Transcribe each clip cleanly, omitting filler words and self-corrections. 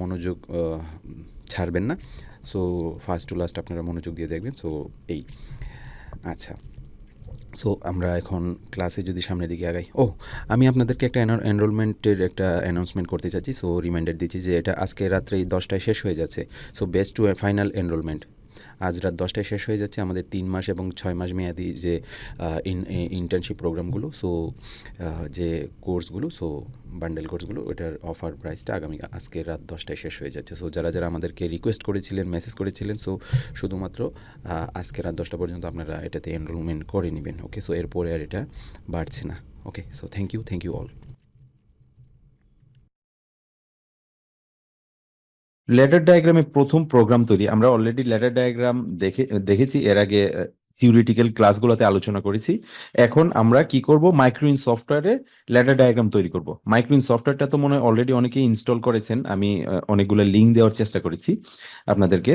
মনোযোগ ছাড়বেন না। সো ফার্স্ট টু লাস্ট আপনারা মনোযোগ দিয়ে দেখবেন। সো এই আচ্ছা, সো আমরা এখন ক্লাসে যদি সামনের দিকে আগাই, আমি আপনাদেরকে একটা এনরোলমেন্টের একটা অ্যানাউন্সমেন্ট করতে চাচ্ছি। সো রিমাইন্ডার দিচ্ছি যে এটা আজকে রাত্রে 10টায় শেষ হয়ে যাচ্ছে। So best to final enrolment আজ রাত 10টায় শেষ হয়ে যাচ্ছে আমাদের 3 মাস এবং 6 মাস মেয়াদি যে ইন্টার্নশিপ প্রোগ্রামগুলো। সো যে কোর্সগুলো, সো বান্ডেল কোর্সগুলো, ওটার অফার প্রাইসটা আজকে রাত 10টায় শেষ হয়ে যাচ্ছে। সো যারা যারা আমাদেরকে রিকোয়েস্ট করেছিলেন, মেসেজ করেছিলেন, সো শুধুমাত্র আজকে রাত 10টা পর্যন্ত আপনারা এটাতে এনরোলমেন্ট করে নেবেন। ওকে, সো এরপরে আর এটা বাড়ছে না। Okay, so thank you all. Ladder ডায়াগ্রামে প্রথম প্রোগ্রাম তৈরি, আমরা অলরেডি ল্যাডার ডায়াগ্রাম দেখেছি এর আগে, থিওরিটিক্যাল ক্লাসগুলোতে আলোচনা করেছি। এখন আমরা কি করব, মাইক্রোইন সফটওয়্যারে ল্যাডার ডায়াগ্রাম তৈরি করব। মাইক্রোইন সফটওয়্যারটা তো মনে হয় অলরেডি অনেকেই ইনস্টল করেছেন, আমি অনেকগুলো লিঙ্ক দেওয়ার চেষ্টা করেছি আপনাদেরকে।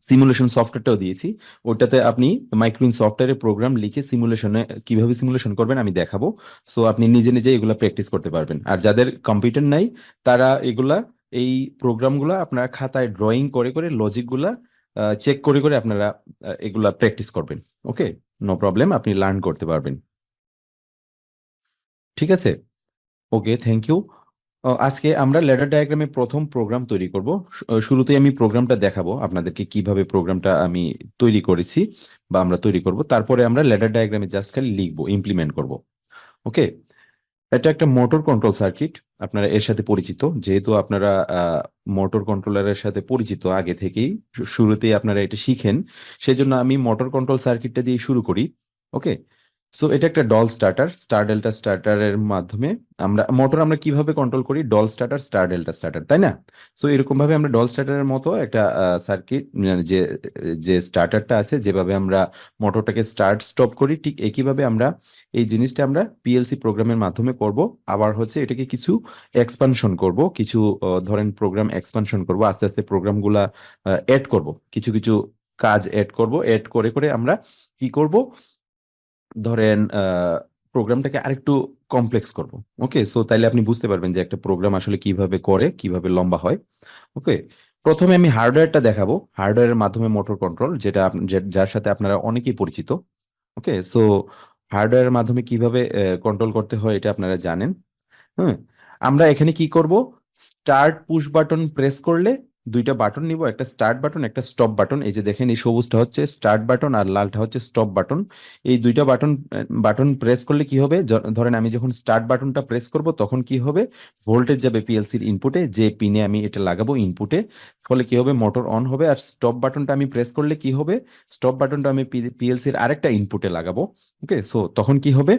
সিমুলেশন সফটওয়্যারটাও দিয়েছি, ওটাতে আপনি মাইক্রোইন সফটওয়্যারে প্রোগ্রাম লিখে সিমুলেশনে কিভাবে সিমুলেশন করবেন আমি দেখাবো। সো আপনি নিজে নিজে এগুলা প্র্যাকটিস করতে পারবেন। আর যাদের কম্পিউটার নাই তারা এগুলা, এই প্রোগ্রামগুলো আপনারা খাতায় ড্রয়িং করে করে লজিকগুলা চেক করে করে আপনারা এগুলা প্র্যাকটিস করবেন। ওকে, নো প্রবলেম, আপনি লার্ন করতে পারবেন। ঠিক আছে, ওকে, থ্যাংক ইউ। আজকে আমরা ল্যাডার ডায়াগ্রামে প্রথম প্রোগ্রাম তৈরি করব। শুরুতেই আমি প্রোগ্রামটা দেখাবো আপনাদেরকে কিভাবে প্রোগ্রামটা আমি তৈরি করেছি বা আমরা তৈরি করব, তারপরে আমরা ল্যাডার ডায়াগ্রামে জাস্ট খালি লিখবো, ইমপ্লিমেন্ট করব। ওকে, এটা একটা মোটর কন্ট্রোল সার্কিট, আপনারা এর সাথে পরিচিত, যেহেতু আপনারা মোটর কন্ট্রোলারের সাথে পরিচিত আগে থেকেই, শুরুতেই আপনারা এটা শিখেন, সেজন্য আমি মোটর কন্ট্রোল সার্কিটটা দিয়ে শুরু করি। ওকে, সো এটা একটা ডল স্টার্টার, স্টার ডেল্টা স্টার্টারের মাধ্যমে আমরা কিভাবে কন্ট্রোল করি, doll starter, star delta starter, তাই না? সো এরকম ভাবে আমরা ডল স্টার্টারের মতো একটা সার্কিট, যে যে স্টার্টারটা আছে, যেভাবে আমরা মোটরটাকে স্টার্ট স্টপ করি, ঠিক একইভাবে আমরা এই জিনিসটা আমরা পিএলসি প্রোগ্রামের মাধ্যমে করব। আবার হচ্ছে এটাকে কিছু এক্সপানশন করব, কিছু ধরেন প্রোগ্রাম এক্সপানশন করব, আস্তে আস্তে প্রোগ্রামগুলা অ্যাড করব, কিছু কিছু কাজ অ্যাড করব, অ্যাড করে করে আমরা কি করব, ধরেন প্রোগ্রামটাকে আরেকটু কমপ্লেক্স করব। ওকে, সো তাইলে আপনি বুঝতে পারবেন যে একটা প্রোগ্রাম আসলে কিভাবে করে, কিভাবে লম্বা হয়। ওকে, প্রথমে আমি হার্ডওয়্যারটা দেখাবো, হার্ডওয়্যারের মাধ্যমে মোটর কন্ট্রোল, যেটা যার সাথে আপনারা অনেকেই পরিচিত। ওকে, সো হার্ডওয়্যারের মাধ্যমে কিভাবে কন্ট্রোল করতে হয় এটা আপনারা জানেন। হ্যাঁ, আমরা এখানে কি করব, স্টার্ট পুশ বাটন প্রেস করলে দুইটা বাটন নিব, একটা স্টার্ট বাটন, একটা স্টপ বাটন। এই যে দেখেন, এই সবুজটা হচ্ছে স্টার্ট বাটন আর লালটা হচ্ছে স্টপ বাটন। এই দুইটা বাটন বাটন প্রেস করলে কি হবে, ধরেন আমি যখন স্টার্ট বাটনটা প্রেস করব তখন কি হবে, ভোল্টেজ যাবে পিএলসির ইনপুটে, যে পিনে আমি এটা লাগাবো ইনপুটে, ফলে কি হবে, মোটর অন হবে। আর স্টপ বাটনটা আমি প্রেস করলে কি হবে, স্টপ বাটনটা আমি পিএলসির আরেকটা ইনপুটে লাগাবো। ওকে, সো তখন কি হবে,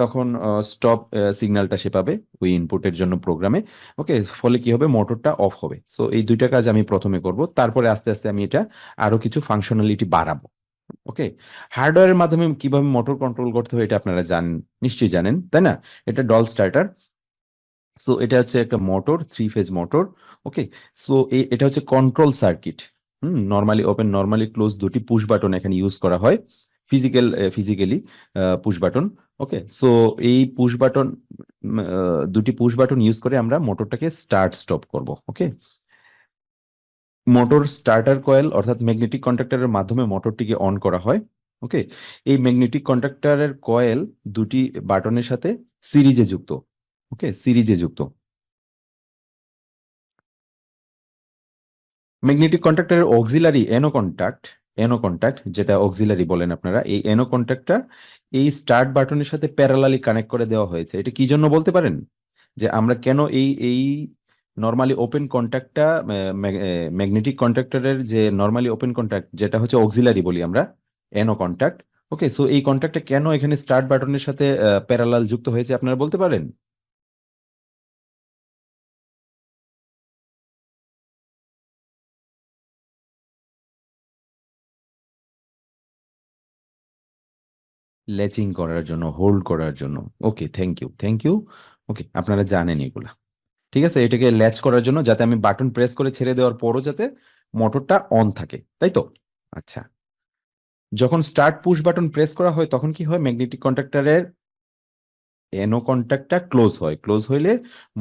তখন স্টপ সিগন্যালটা সে পাবে ওই ইনপুটের জন্য প্রোগ্রামে। ওকে, ফলে কি হবে, মোটরটা অফ হবে। সো এই দুইটা কাজ আমি প্রথমে করব, তারপরে আস্তে আস্তে আমি এটা আরো কিছু ফাংশনালিটি বাড়াবো। ওকে, হার্ডওয়্যারের মাধ্যমে কিভাবে মোটর কন্ট্রোল করতে হয় এটা আপনারা জানেন, নিশ্চয়ই জানেন, তাই না? এটা ডল স্টার্টার। সো এটা হচ্ছে একটা মোটর, 3 ফেজ মোটর। ওকে, সো এটা হচ্ছে control circuit. Normally open, normally close দুটি পুশ বাটন এখানে ইউজ করা হয়, ফিজিক্যালি পুশ বাটন। ওকে, সো এই পুশ বাটন, দুটি পুশ বাটন ইউজ করে আমরা মোটরটাকে স্টার্ট স্টপ করব। ওকে, মোটর স্টার্টার কয়েল অর্থাৎ ম্যাগনেটিক কন্ট্যাক্টরের মাধ্যমে মোটরটিকে অন করা হয়। ওকে, এই ম্যাগনেটিক কন্ট্যাক্টরের কয়েল দুটি বাটনের সাথে সিরিজে যুক্ত। ওকে, সিরিজে যুক্ত। ম্যাগনেটিক কন্ট্যাক্টরের অক্সিলারি এনো কন্ট্যাক্ট যেটা অক্সিলারি বলেন আপনারা, এই এনো কন্ট্যাক্টটা এই স্টার্ট বাটনের সাথে প্যারালালি কানেক্ট করে দেওয়া হয়েছে। এটা কি জন্য বলতে পারেন, যে আমরা কেন এই এই নর্মালি ওপেন কন্ট্যাক্টটা, ম্যাগনেটিক কন্ট্যাক্টরের যে নর্মালি ওপেন কন্ট্যাক্ট যেটা হচ্ছে অক্সিলারি বলি আমরা, এনো কন্ট্যাক্ট। ওকে, সো এই কন্ট্যাক্টটা কেন এখানে স্টার্ট বাটনের সাথে প্যারালাল যুক্ত হয়েছে আপনারা বলতে পারেন? ল্যাচিং করার জন্য, হোল্ড করার জন্য। ওকে, থ্যাংক ইউ। ওকে, আপনারা জানেন এগুলা। ঠিক আছে, এটাকে ল্যাচ করার জন্য, যাতে আমি বাটন প্রেস করে ছেড়ে দেওয়ার পরও যাতে মোটরটা অন থাকে, তাই তো? আচ্ছা, যখন স্টার্ট পুশ বাটন প্রেস করা হয় তখন কি হয়, ম্যাগনেটিক কন্ট্যাক্টরের এনো কন্ট্যাক্টটা ক্লোজ হয়, ক্লোজ হইলে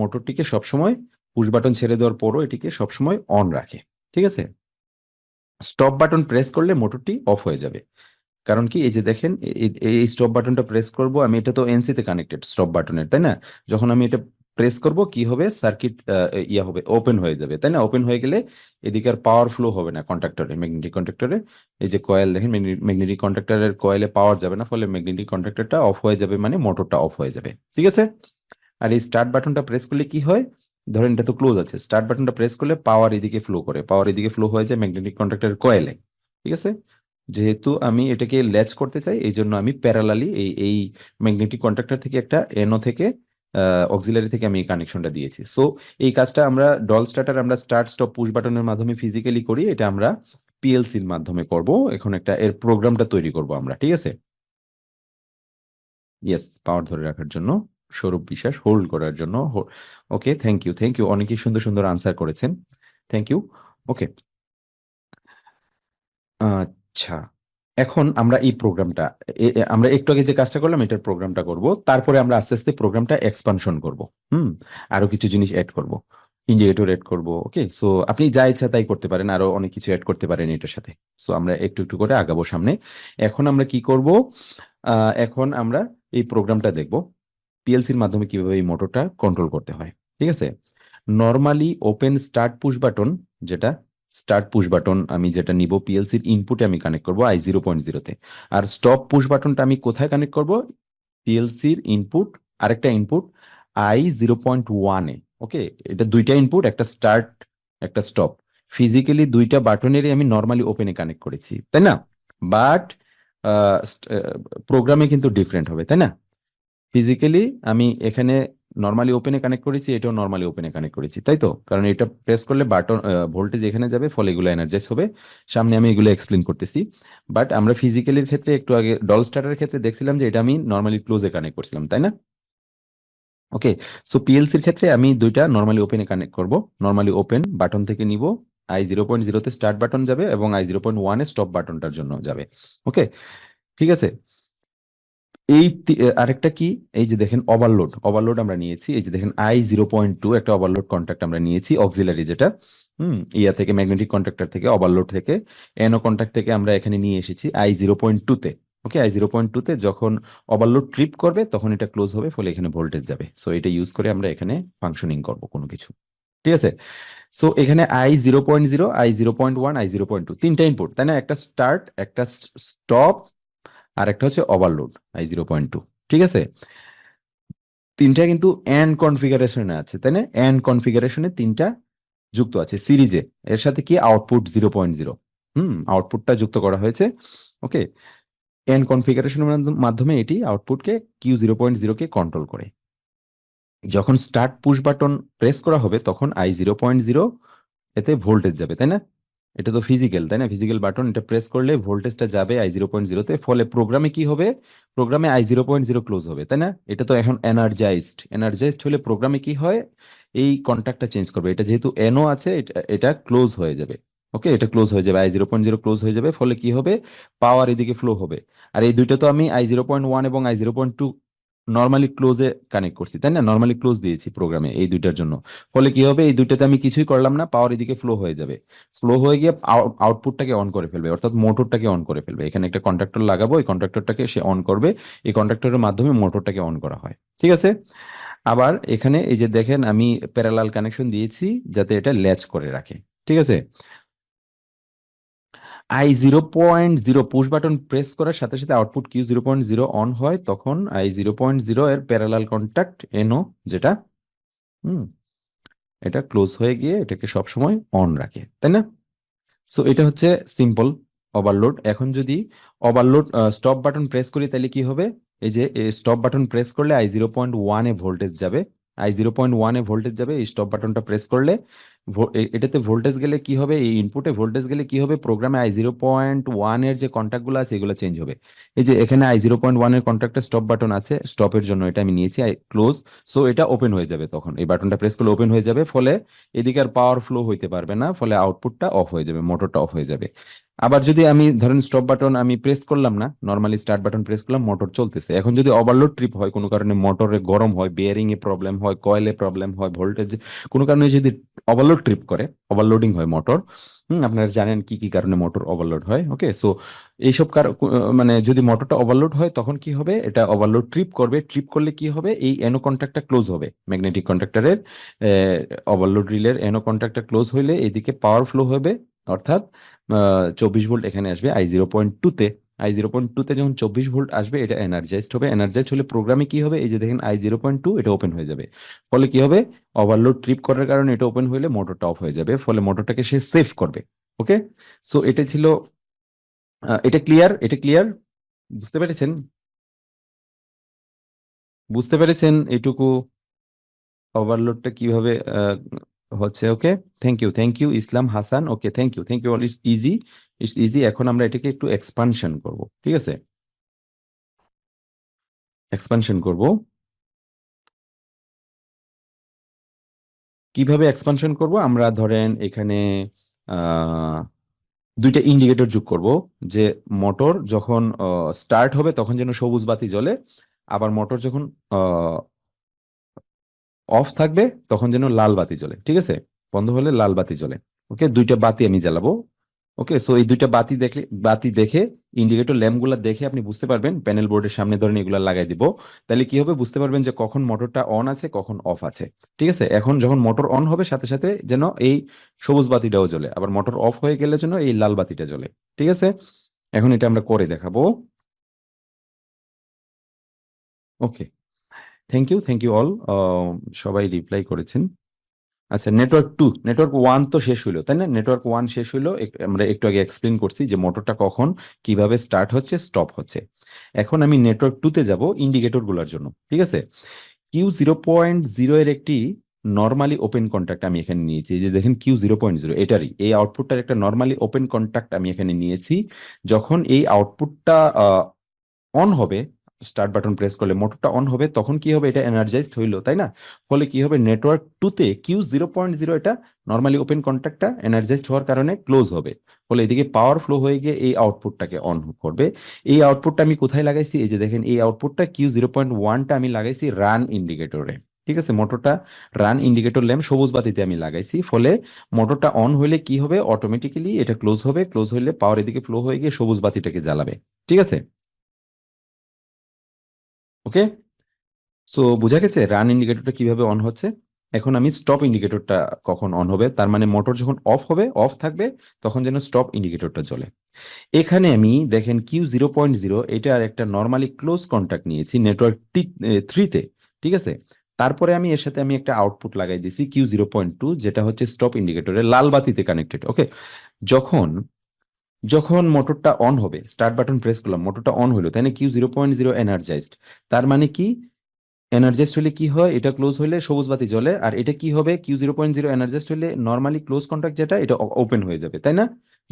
মোটরটিকে সবসময় পুশ বাটন ছেড়ে দেওয়ার পরও এটিকে সবসময় অন রাখে। ঠিক আছে, স্টপ বাটন প্রেস করলে মোটরটি অফ হয়ে যাবে। কারণ কি, এই যে দেখেন এই স্টপ বাটনটা প্রেস করব আমি, এটা তো এনসি তে কানেক্টেড স্টপ বাটনের, তাই না? যখন আমি এটা প্রেস করব কি হবে, সার্কিট ইয়া হবে, ওপেন হয়ে যাবে, তাই না? ওপেন হয়ে গেলে এদিকে আর পাওয়ার ফ্লো হবে না কন্ট্রাক্টরে, ম্যাগনেটিক কন্ট্রাক্টরে। এই যে কয়েল দেখেন, ম্যাগনেটিক কন্ট্রাক্টরের কয়েলে পাওয়ার যাবে না, ফলে ম্যাগনেটিক কন্ট্রাক্টরটা অফ হয়ে যাবে, মানে মোটরটা অফ হয়ে যাবে। ঠিক আছে, আর এই স্টার্ট বাটনটা প্রেস করলে কি হয়, ধরেন এটা তো ক্লোজ আছে, স্টার্ট বাটনটা প্রেস করলে পাওয়ার এদিকে ফ্লো করে, পাওয়ার এদিকে ফ্লো হয়ে যায় ম্যাগনেটিক কন্ট্রাক্টরের কয়েলে। ঠিক আছে, যেহেতু আমি এটাকে ল্যাচ করতে চাই, এই জন্য আমি প্যারালালি এই ম্যাগনেটিক কন্ট্রাক্টর থেকে একটা এনো থেকে অক্সিলারি থেকে আমি এই কানেকশনটা দিয়েছি। সো এই কাজটা আমরা ডল স্টার্টার, আমরা স্টার্ট স্টপ পুশ বাটনের মাধ্যমে ফিজিক্যালি করি, এটা আমরা পিএলসির মাধ্যমে করব। এখন একটা এর প্রোগ্রামটা তৈরি করব আমরা। ঠিক আছে, ইয়েস, পাওয়ার ধরে রাখার জন্য স্বরূপ বিশ্বাস, হোল্ড করার জন্য। ওকে, থ্যাংক ইউ, থ্যাংক ইউ, অনেকেই সুন্দর সুন্দর আনসার করেছেন, থ্যাংক ইউ। ওকে, আচ্ছা, এখন আমরা এই প্রোগ্রামটা, আমরা একটু আগে যে কাজটা করলাম এটার প্রোগ্রামটা করব, তারপরে আমরা আস্তে আস্তে প্রোগ্রামটা এক্সপানশন করব। হুম, আরো কিছু জিনিস অ্যাড করব, ইন্ডিকেটর অ্যাড করব। ওকে, সো আপনি যা ইচ্ছা তাই করতে পারেন, আরো অনেক কিছু অ্যাড করতে পারেন এটার সাথে। সো আমরা একটু একটু করে আগাবো সামনে। এখন আমরা কি করব, এখন আমরা এই প্রোগ্রামটা দেখব পিএলসির মাধ্যমে কিভাবে এই মোটরটা কন্ট্রোল করতে হয়। ঠিক আছে, normally open start push button, যেটা স্টার্ট পুশ বাটন আমি যেটা নিব পিএলসির ইনপুটে আমি কানেক্ট করব I0.0 তে। আর স্টপ পুশ বাটনটা আমি কোথায় কানেক্ট করব, পিএলসির ইনপুট, আরেকটা ইনপুট I0.1-এ। ওকে, এটা দুইটা ইনপুট, একটা স্টার্ট একটা স্টপ, ফিজিক্যালি দুইটা বাটনেরই আমি নর্মালি ওপেনে কানেক্ট করেছি, তাই না? বাট প্রোগ্রামে কিন্তু ডিফারেন্ট হবে, তাই না? ফিজিক্যালি আমি এখানে নর্মালি ওপেনে কানেক্ট করেছি, এটাও নর্মালি ওপেনে কানেক্ট করেছি, তাই তো? কারণ এটা প্রেস করলে বাটন ভোল্টেজ এখানে যাবে, ফলে এগুলো এনার্জাইজ হবে। সামনে আমি এগুলো এক্সপ্লেন করতেছি। বাট আমরা ফিজিক্যালির ক্ষেত্রে একটু আগে ডল স্টার্টারের ক্ষেত্রে দেখছিলাম যে এটা আমি নর্মালি ক্লোজে কানেক্ট করছিলাম, তাই না? ওকে, সো পিএলসির ক্ষেত্রে আমি দুইটা নর্মালি ওপেনে কানেক্ট করব। নর্মালি ওপেন বাটন থেকে নিব, I0.0-তে স্টার্ট বাটন যাবে এবং I0.1-এ স্টপ বাটনটার জন্য যাবে। ওকে, ঠিক আছে। আরেকটা কি, এই যে দেখেন ওভারলোড, ওভারলোড আমরা নিয়েছি, এই যে দেখেন I0.2 একটা ওভারলোড কন্ট্যাক্ট আমরা নিয়েছি, অক্সিলারি যেটা ইয়া থেকে ম্যাগনেটিক কন্ট্রাক্টর থেকে, ওভারলোড থেকে, এনো কন্ট্যাক্ট থেকে আমরা এখানে নিয়ে এসেছি I0.2-তে। ওকে, I0.2-তে যখন ওভারলোড ট্রিপ করবে তখন এটা ক্লোজ হবে, ফলে এখানে ভোল্টেজ যাবে। সো এটা ইউজ করে আমরা এখানে ফাংশনিং করব কোনো কিছু। ঠিক আছে, সো এখানে I0.0, I0.1, I0.2 তিনটা ইনপুট, তাই না? একটা স্টার্ট, একটা স্টপ, আর একটা হচ্ছে ওভারলোড I0.2। ঠিক আছে, তিনটা কিন্তু এন্ড কনফিগারেশনে আছে, তাই না? এন্ড কনফিগারেশনে তিনটা যুক্ত আছে সিরিজে, এর সাথে কি আউটপুট 0.0, আউটপুটটা যুক্ত করা হয়েছে। ওকে, এন্ড কনফিগারেশনের মাধ্যমে এটি আউটপুটকে Q0.0 কে কন্ট্রোল করে। যখন স্টার্ট পুশ বাটন প্রেস করা হবে তখন I0.0 এতে ভোল্টেজ যাবে, তাই না? এটা তো ফিজিক্যাল, তাই না? ফিজিক্যাল বাটন, এটা প্রেস করলে ভোল্টেজটা যাবে I0.0-তে, ফলে প্রোগ্রামে কি হবে, প্রোগ্রামে I0.0 ক্লোজ হবে, তাই না? এটা তো এখন এনার্জাইজড, এনার্জাইজড হলে প্রোগ্রামে কি হয়, এই কন্ট্যাক্টটা চেঞ্জ করবে, এটা যেহেতু এনও আছে, এটা ক্লোজ হয়ে যাবে। ওকে, এটা ক্লোজ হয়ে যাবে, I0.0 ক্লোজ হয়ে যাবে, ফলে কি হবে, পাওয়ার এদিকে ফ্লো হবে। আর এই দুইটা তো আমি I0.1 এবং I0.2 নর্মালি ক্লোজে কানেক্ট করছি, তাই না? নর্মালি ক্লোজ দিয়েছি প্রোগ্রামে এই দুইটার জন্য, ফলে কি হবে, এই দুইটাতে আমি কিছুই করলাম না, পাওয়ার এদিকে ফ্লো হয়ে যাবে, ফ্লো হয়ে গিয়ে আউটপুটটাকে অন করে ফেলবে, অর্থাৎ মোটরটাকে অন করে ফেলবে। এখানে একটা কন্ট্রাক্টর লাগাবো, এই কন্ট্রাক্টরটাকে সে অন করবে, এই কন্ট্রাক্টরের মাধ্যমে মোটরটাকে অন করা হয়। ঠিক আছে, আবার এখানে এই যে দেখেন আমি প্যারালাল কানেকশন দিয়েছি যাতে এটা ল্যাচ করে রাখে। ঠিক আছে, I0.0 পুশ বাটন প্রেস করার সাথে সাথে আউটপুট Q0.0 অন হয়, তখন I0.0 এর প্যারালাল কন্ট্যাক্ট এনো, যেটা হুম এটা ক্লোজ হয়ে গিয়ে এটাকে সবসময় অন রাখে, তাই না? সো এটা হচ্ছে সিম্পল ওভারলোড। এখন যদি ওভারলোড স্টপ বাটন প্রেস করি তাহলে কি হবে, এই যে স্টপ বাটন প্রেস করলে I0.1-এ ভোল্টেজ যাবে, I0.1-এ ভোল্টেজ যাবে এই স্টপ বাটনটা প্রেস করলে। এটাতে ভোল্টেজ গেলে কি হবে, এই ইনপুটে ভোল্টেজ গেলে কি হবে, প্রোগ্রামে I0.1-এর যে কন্ট্যাক্টগুলো আছে এগুলো চেঞ্জ হবে। এই যে এখানে I0.1-এর কন্ট্যাক্টে স্টপ বাটন আছে, স্টপের জন্য এটা আমি নিয়েছি ক্লোজ। সো এটা ওপেন হয়ে যাবে, তখন এই বাটনটা প্রেস করলে ওপেন হয়ে যাবে, ফলে এদিকে আর পাওয়ার ফ্লো হইতে পারবে না, ফলে আউটপুটটা অফ হয়ে যাবে, মোটরটা অফ হয়ে যাবে। আবার যদি আমি ধরেন স্টপ বাটন আমি প্রেস করলাম না, নর্মালি স্টার্ট বাটন প্রেস করলাম, মোটর চলতেছে। এখন যদি ওভারলোড ট্রিপ হয়, কোনো কারণে মোটরে গরম হয়, বিয়ারিং এ প্রবলেম হয়, কয়েলে প্রবলেম হয়, ভোল্টেজ কোনো কারণে যদি ওভারলোড ট্রিপ করে, ওভারলোডিং হয় মোটর, আপনারা জানেন কি কি কারণে মোটর ওভারলোড হয়। ওকে, সো এইসব মানে যদি মোটরটা ওভারলোড হয় তখন কি হবে, এটা ওভারলোড ট্রিপ করবে। ট্রিপ করলে কি হবে, এই এনো কন্ট্যাক্টটা ক্লোজ হবে, ম্যাগনেটিক কন্ট্যাক্টরের ওভারলোড রিলের এনো কন্ট্যাক্টটা ক্লোজ হইলে এদিকে পাওয়ার ফ্লো হবে, অর্থাৎ 24 ভোল্ট এখানে আসবে I0.2 তে। I0.2 তে যখন 24 ভোল্ট আসবে, এটা এনার্জাইজড হবে। এনার্জাইজড হলে প্রোগ্রামে কি হবে, এই যে দেখেন I0.2, এটা ওপেন হয়ে যাবে। ফলে কি হবে, ওভারলোড ট্রিপ করার কারণে এটা ওপেন হলে মোটরটা অফ হয়ে যাবে, ফলে মোটরটাকে সে সেভ করবে। ওকে, সো এটা ছিল, এটা ক্লিয়ার, এটা ক্লিয়ার, বুঝতে পেরেছেন? বুঝতে পেরেছেন এইটুকু ওভারলোডটা কিভাবে হচ্ছে? Okay, thank you Islam Hasan. Okay, thank you all, it's easy, it's easy. এখন আমরা এটাকে একটু এক্সপানশন করব, ঠিক আছে? এক্সপানশন করব। কিভাবে এক্সপানশন করব, আমরা ধরেন এখানে আহ দুইটা ইন্ডিকেটর যোগ করব, যে মোটর যখন স্টার্ট হবে তখন যেন সবুজ বাতি জ্বলে, আবার মোটর যখন অফ থাকবে তখন যেন লাল বাতি জ্বলে, ঠিক আছে? বন্ধ হলে লাল বাতি জ্বলে। ওকে, দুইটা বাতি আমি জ্বালাবো। ওকে, সো এই দুইটা বাতি দেখে, ইন্ডিকেটর ল্যাম্প গুলা দেখে আপনি বুঝতে পারবেন, প্যানেল বোর্ডের সামনে ধরেন এগুলা লাগাই দিব, তাহলে কি হবে, বুঝতে পারবেন যে কখন মোটরটা অন আছে, কখন অফ আছে। ঠিক আছে, এখন যখন মোটর অন হবে সাথে সাথে যেন এই সবুজ বাতিটাও জ্বলে, আবার মোটর অফ হয়ে গেলে যেন এই লাল বাতিটা জ্বলে। ঠিক আছে, এখন এটা আমরা করে দেখাবো। ওকে, থ্যাংক ইউ অল, সবাই রিপ্লাই করেছেন। আচ্ছা, নেটওয়ার্ক 1 তো শেষ হইলো, তাই না? নেটওয়ার্ক 1 শেষ হইলো, আমরা একটু আগে এক্সপ্লেন করছি যে মোটরটা কখন কিভাবে স্টার্ট হচ্ছে, স্টপ হচ্ছে। এখন আমি নেটওয়ার্ক 2 তে যাব ইন্ডিকেটর গুলোর জন্য। ঠিক আছে, Q0.0 এর একটি নর্মালি ওপেন কন্ট্যাক্ট আমি এখানে নিয়েছি। এই যে দেখেন Q0.0, এটারই এই আউটপুটটার একটা নর্মালি ওপেন কন্ট্যাক্ট আমি এখানে নিয়েছি। যখন এই আউটপুটটা অন হবে, স্টার্ট বাটন প্রেস করলে মোটরটা অন হবে, তখন কি হবে, এটা এনার্জাইজড হইলো, তাই না? ফলে কি হবে, নেটওয়ার্ক 2 তে Q0.0, এটা নর্মালি ওপেন কন্ট্যাক্টটা এনার্জাইজড হওয়ার কারণে ক্লোজ হবে। ফলে এদিকে পাওয়ার ফ্লো হয়ে গিয়ে এই আউটপুটটাকে অন করবে। এই আউটপুটটা আমি কোথায় লাগাইছি, এই যে দেখেন এই আউটপুটটা Q0.1টা আমি লাগাইছি রান ইন্ডিকেটরে। ঠিক আছে, মোটরটা রান ইন্ডিকেটর ল্যাম্প সবুজ বাতিতে আমি লাগাইছি, ফলে মোটরটা অন হলে কি হবে, অটোমেটিক্যালি এটা ক্লোজ হবে। ক্লোজ হলে পাওয়ার এদিকে ফ্লো হয়ে গিয়ে সবুজ বাতিটাকে জ্বালাবে। ঠিক আছে, ওকে, সো বোঝা গেছে রান ইন্ডিকেটরটা কিভাবে অন হচ্ছে। এখন আমি স্টপ ইন্ডিকেটরটা কখন অন হবে, তার মানে মোটর যখন অফ হবে, অফ থাকবে, তখন যেন স্টপ ইন্ডিকেটরটা জ্বলে। এখানে আমি দেখেন Q0.0, এটার একটা নর্মালি ক্লোজ কন্ট্যাক্ট নিয়েছি নেটওয়ার্ক 3 তে। ঠিক আছে, তারপরে আমি এর সাথে আমি একটা আউটপুট লাগাই দিছি Q0.2, যেটা হচ্ছে স্টপ ইন্ডিকেটরের লাল বাতিতে কানেক্টেড। ওকে, যখন যখন মোটরটা অন হবে, স্টার্ট বাটন প্রেস করলাম, মোটরটা অন হলো, তাই না? Q0.0 এনার্জাইজড, তার মানে কি, এনার্জাইজড হলে কি হয়, এটা ক্লোজ হলে সবুজ বাতি জ্বলে। আর এটা কি হবে, Q0.0 এনার্জাইজড হলে নর্মালি ক্লোজ কন্ট্যাক্ট যেটা, এটা ওপেন হয়ে যাবে, তাই না?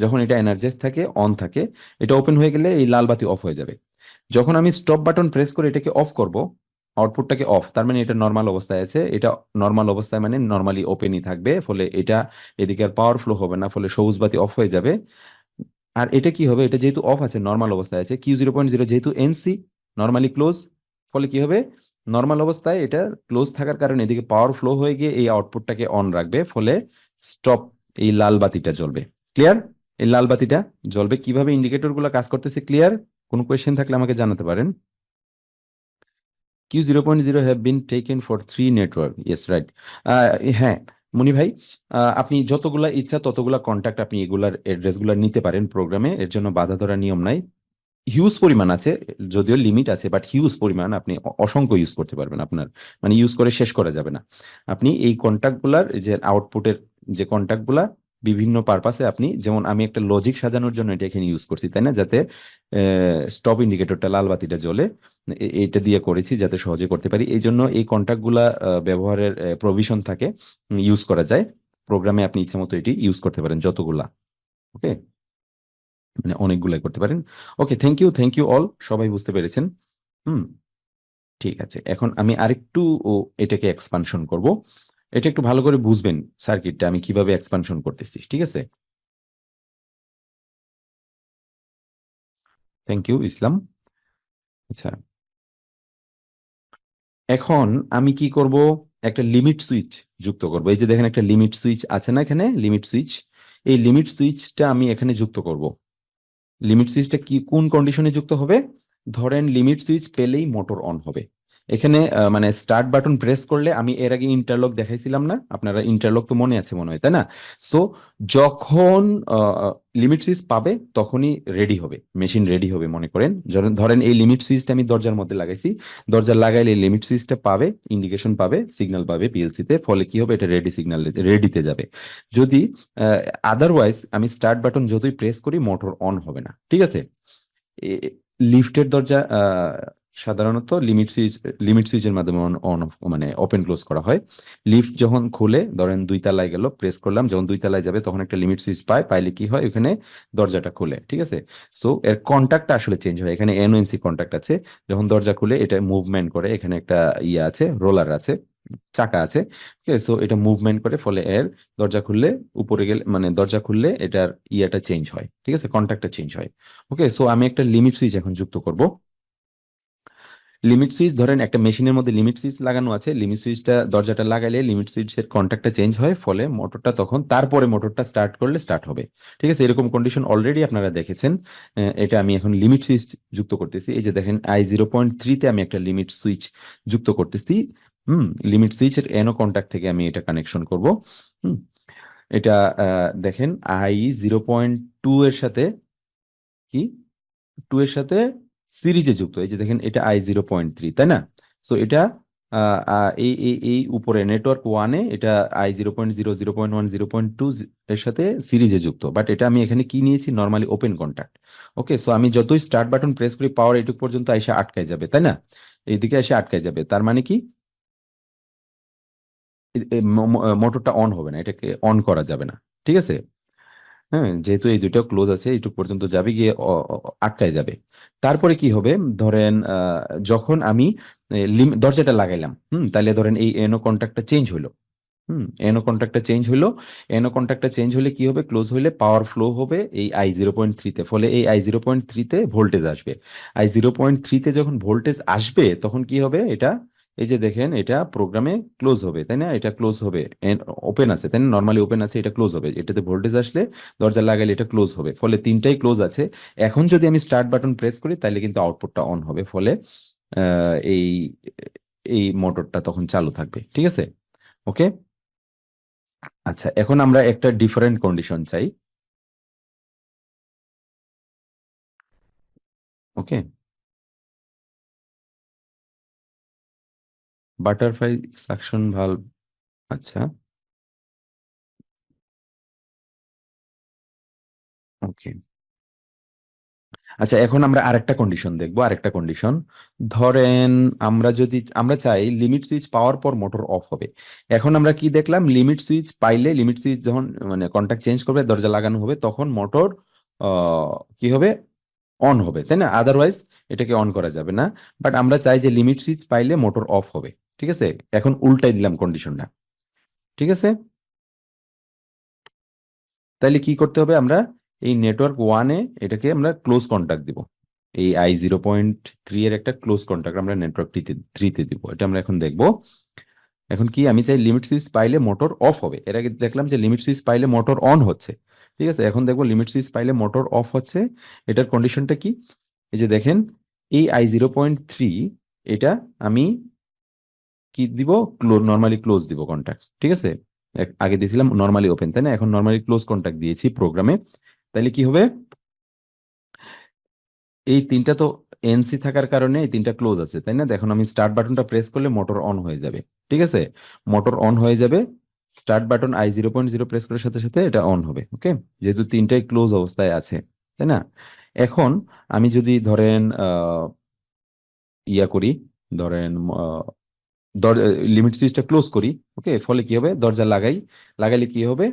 যখন এটা এনার্জাইজ থাকে, অন থাকে, এটা ওপেন হয়ে গেলে এই লাল বাতি অফ হয়ে যাবে। যখন আমি স্টপ বাটন প্রেস করে এটাকে অফ করব, আউটপুটটাকে অফ, তার মানে এটা নর্মাল অবস্থায় আছে। এটা নর্মাল অবস্থায় মানে নর্মালি ওপেনই থাকবে, ফলে এটা এদিকে আর পাওয়ার ফ্লো হবে না, ফলে সবুজ বাতি অফ হয়ে যাবে। আর এটা কি হবে, এটা যেহেতু অফ আছে, নর্মাল অবস্থায় আছে, Q0.0 যেহেতু এনসি, নর্মালি ক্লোজ, ফলে কি হবে, নর্মাল অবস্থায় এটা ক্লোজ থাকার কারণে এদিকে পাওয়ার ফ্লো হয়ে গিয়ে এই আউটপুটটাকে অন রাখবে, ফলে স্টপ, এই লাল বাতিটা জ্বলবে। ক্লিয়ার? এই লাল বাতিটা জ্বলবে। কিভাবে ইন্ডিকেটর গুলো কাজ করতেছে ক্লিয়ার? কোনো কোয়েশ্চেন থাকলে আমাকে জানাতে পারেন। Q0.0 have been taken for 3 network, yes right. হ্যাঁ, মনি ভাই, আপনি যতগুলা ইচ্ছা ততগুলা কন্ট্যাক্ট আপনি এগুলার অ্যাড্রেস গুলা নিতে পারেন প্রোগ্রামে, এর জন্য বাধা ধরা নিয়ম নাই। হিউজ পরিমাণ আছে, যদিও লিমিট আছে, বাট হিউজ পরিমাণ, আপনি অসংখ্য ইউজ করতে পারবেন, আপনার মানে ইউজ করে শেষ করা যাবে না। আপনি এই কন্ট্যাক্ট গুলার যে আউটপুটের যে কন্ট্যাক্ট গুলা বিভিন্ন পারপাসে, আপনি যেমন আমি একটা লজিক সাজানোর জন্য এটা এখানে ইউজ করছি, তাই না, যাতে স্টপ ইন্ডিকেটরটা লাল বাতিটা জ্বলে, এটা দিয়ে করেছি যাতে সহজে করতে পারি। এই জন্য এই কন্ট্যাক্ট গুলা ব্যবহারের প্রভিশন থাকে, ইউজ করা যায় প্রোগ্রামে। আপনি ইচ্ছা মতো এটি ইউজ করতে পারেন যতগুলা। ওকে, মানে অনেকগুলাই করতে পারেন। ওকে, থ্যাংক ইউ অল, সবাই বুঝতে পেরেছেন। হুম, ঠিক আছে, এখন আমি আরেকটু এটাকে এক্সপানশন করব। এটা একটু ভালো করে বুঝবেন সার্কিটটা আমি কিভাবে এক্সপানশন করতেছি। ঠিক আছে, থ্যাংক ইউ ইসলাম। আচ্ছা, এখন আমি কি করব, একটা লিমিট সুইচ যুক্ত করব। এই যে দেখেন একটা লিমিট সুইচ আছে না এখানে, লিমিট সুইচ, এই লিমিট সুইচটা আমি এখানে যুক্ত করব। লিমিট সুইচটা কি কোন কন্ডিশনে যুক্ত হবে? ধরেন লিমিট সুইচ পেলেই মোটর অন হবে। এখানে মানে স্টার্ট বাটন প্রেস করলে, আমি এর আগে ইন্টারলক দেখাইছিলাম না, আপনারা ইন্টারলক তো মনে আছে মনে হয়, তাই না? সো যখন লিমিট সুইচ পাবে তখনই রেডি হবে, মেশিন রেডি হবে মনে করেন। ধরেন এই লিমিট সুইচটা আমি দরজার মধ্যে লাগাইছি, দরজা লাগাইলে লিমিট সুইচটা পাবে, ইন্ডিকেশন পাবে, সিগন্যাল পাবে পিএলসি তে, ফলে কি হবে, এটা রেডি সিগন্যাল, রেডিতে যাবে। যদি আদারওয়াইজ আমি স্টার্ট বাটন যতই প্রেস করি মোটর অন হবে না, ঠিক আছে? লিফটের দরজা সাধারণত লিমিট সুইচের মাধ্যমে অন অন মানে ওপেন ক্লোজ করা হয়। লিফট যখন খুলে, ধরেন 2 তলায় গেল, প্রেস করলাম, যখন 2 তলায় যাবে তখন একটা লিমিট সুইচ পায়, পাইলে কি হয়, ওখানে দরজাটা খুলে, ঠিক আছে? সো এর কন্ট্যাক্টটা আসলে চেঞ্জ হয়, এখানে এনওএনসি কন্ট্যাক্ট আছে। যখন দরজা খুলে এটা মুভমেন্ট করে, এখানে একটা ইয়ে আছে, রোলার আছে, চাকা আছে, ঠিক আছে? সো এটা মুভমেন্ট করে, ফলে এর দরজা খুললে, উপরে গেলে মানে দরজা খুললে এটার ইয়েটা চেঞ্জ হয়, ঠিক আছে, কন্ট্যাক্টটা চেঞ্জ হয়। ওকে, সো আমি একটা লিমিট সুইচ এখন যুক্ত করব। লিমিট সুইচ, ধরেন একটা মেশিনের মধ্যে লিমিট সুইচ লাগানো আছে, লিমিট সুইচটা দরজাটা লাগাইলে লিমিট সুইচের কন্ট্যাক্টটা চেঞ্জ হয়, ফলে মোটরটা তখন, তারপরে মোটরটা স্টার্ট করলে স্টার্ট হবে, ঠিক আছে? এরকম কন্ডিশন অলরেডি আপনারা দেখেছেন। এটা আমি এখন লিমিট সুইচ যুক্ত করতেছি। এই যে দেখেন I0.3-তে আমি একটা লিমিট সুইচ যুক্ত করতেছি। লিমিট সুইচের এনো কন্ট্যাক্ট থেকে আমি এটা কানেকশন করব। হুম এটা দেখেন I0.2 এর সাথে কি, 2 এর সাথে সিরিজে যুক্ত। এই যে দেখেন এটা I0.3, তাই না? সো এটা এই উপরে নেটওয়ার্ক ওয়ানে এটা I0.0, 0.1, 0.2 এর সাথে সিরিজে যুক্ত, বাট এটা আমি এখানে কি নিয়েছি, নর্মালি ওপেন কন্ট্যাক্ট। ওকে, সো আমি যতই স্টার্ট বাটন প্রেস করি, পাওয়ার এটুক পর্যন্ত এসে আটকায় যাবে, তাই না? এইদিকে এসে আটকায় যাবে, তার মানে কি, মোটরটা অন হবে না, এটাকে অন করা যাবে না, ঠিক আছে? হ্যাঁ, যেহেতু এই দুটো ক্লোজ আছে, এইটুক পর্যন্ত যাবে, গিয়ে আটকায় যাবে। তারপরে কি হবে, ধরেন যখন আমি দরজাটা লাগাইলাম, তাহলে ধরেন এই এনো কন্ট্যাক্টটা চেঞ্জ হলো। এনো কন্ট্যাক্টটা চেঞ্জ হলো। এনো কন্ট্যাক্টটা চেঞ্জ হলে কি হবে, ক্লোজ হলে পাওয়ার ফ্লো হবে এই I0.3-তে, ফলে এই I0.3-তে ভোল্টেজ আসবে। I0.3-তে যখন ভোল্টেজ আসবে তখন কি হবে, এটা, এই যে দেখেন এটা প্রোগ্রামে ক্লোজ হবে, তাই না? এটা ক্লোজ হবে, ওপেন আছে, তাই না? নর্মালি ওপেন আছে, এটা ক্লোজ হবে, এটাতে ভোল্টেজ আসলে, দরজা লাগালে এটা ক্লোজ হবে, ফলে তিনটাই ক্লোজ আছে। এখন যদি আমি স্টার্ট বাটন প্রেস করি তাহলে কিন্তু আউটপুটটা অন হবে, ফলে এই এই মোটরটা তখন চালু থাকবে, ঠিক আছে? ওকে, আচ্ছা, এখন আমরা একটা ডিফারেন্ট কন্ডিশন চাই। ওকে, বাটারফ্লাই সাকশন ভালভ। আচ্ছা, ওকে, আচ্ছা, এখন আমরা আরেকটা কন্ডিশন দেখবো, আরেকটা কন্ডিশন। ধরেন আমরা চাই লিমিট সুইচ পাওয়ার পর মোটর অফ হবে। এখন আমরা কি দেখলাম, লিমিট সুইচ পাইলে, লিমিট সুইচ যখন মানে কন্ট্যাক্ট চেঞ্জ করবে, দরজা লাগানো হবে, তখন মোটর কি হবে, অন হবে, তাই না? আদারওয়াইজ এটাকে অন করা যাবে না। বাট আমরা চাই যে লিমিট সুইচ পাইলে মোটর অফ হবে, ঠিক আছে? এখন উল্টাই দিলাম কন্ডিশনটা, ঠিক আছে? তাইলে কি করতে হবে, আমরা এই নেটওয়ার্ক ওয়ানে এটাকে আমরা ক্লোজ কন্টাক্ট দিব। এই I0.3 এর একটা ক্লোজ কন্টাক্ট আমরা নেটওয়ার্ক থ্রিতে দিব। এটা আমরা এখন দেখব। এখন কি, আমি চাই লিমিট সুইচ পাইলে মোটর অফ হবে। এর আগে দেখলাম যে লিমিট সুইচ পাইলে মোটর অন হচ্ছে, ঠিক আছে? এখন দেখবো লিমিট সুইচ পাইলে মোটর অফ হচ্ছে, এটার কন্ডিশনটা কি? এই যে দেখেন এই I0.3, এটা আমি কি দিব, নর্মালি ক্লোজ দিব কন্টাক্ট, ঠিক আছে? আগে দিয়েছিলাম নর্মালি ওপেন, তাই না? এখন নর্মালি ক্লোজ কন্টাক্ট দিয়েছি প্রোগ্রামে। তাহলে কি হবে, এই তিনটা তো এনসি থাকার কারণে এই তিনটা ক্লোজ আছে, তাই না? এখন আমি স্টার্ট বাটনটা প্রেস করলে মোটর অন হয়ে যাবে, ঠিক আছে? মোটর অন হয়ে যাবে, স্টার্ট বাটন I0.0 প্রেস করার সাথে সাথে এটা অন হবে। ওকে, যেহেতু তিনটাই ক্লোজ অবস্থায় আছে, তাই না? এখন আমি যদি ধরেন ইয়া করি, ধরেন লিমিট সুইচটা ক্লোজ করি, ওকে, ফলে কি হবে, দরজা লাগাইলে কি হবে,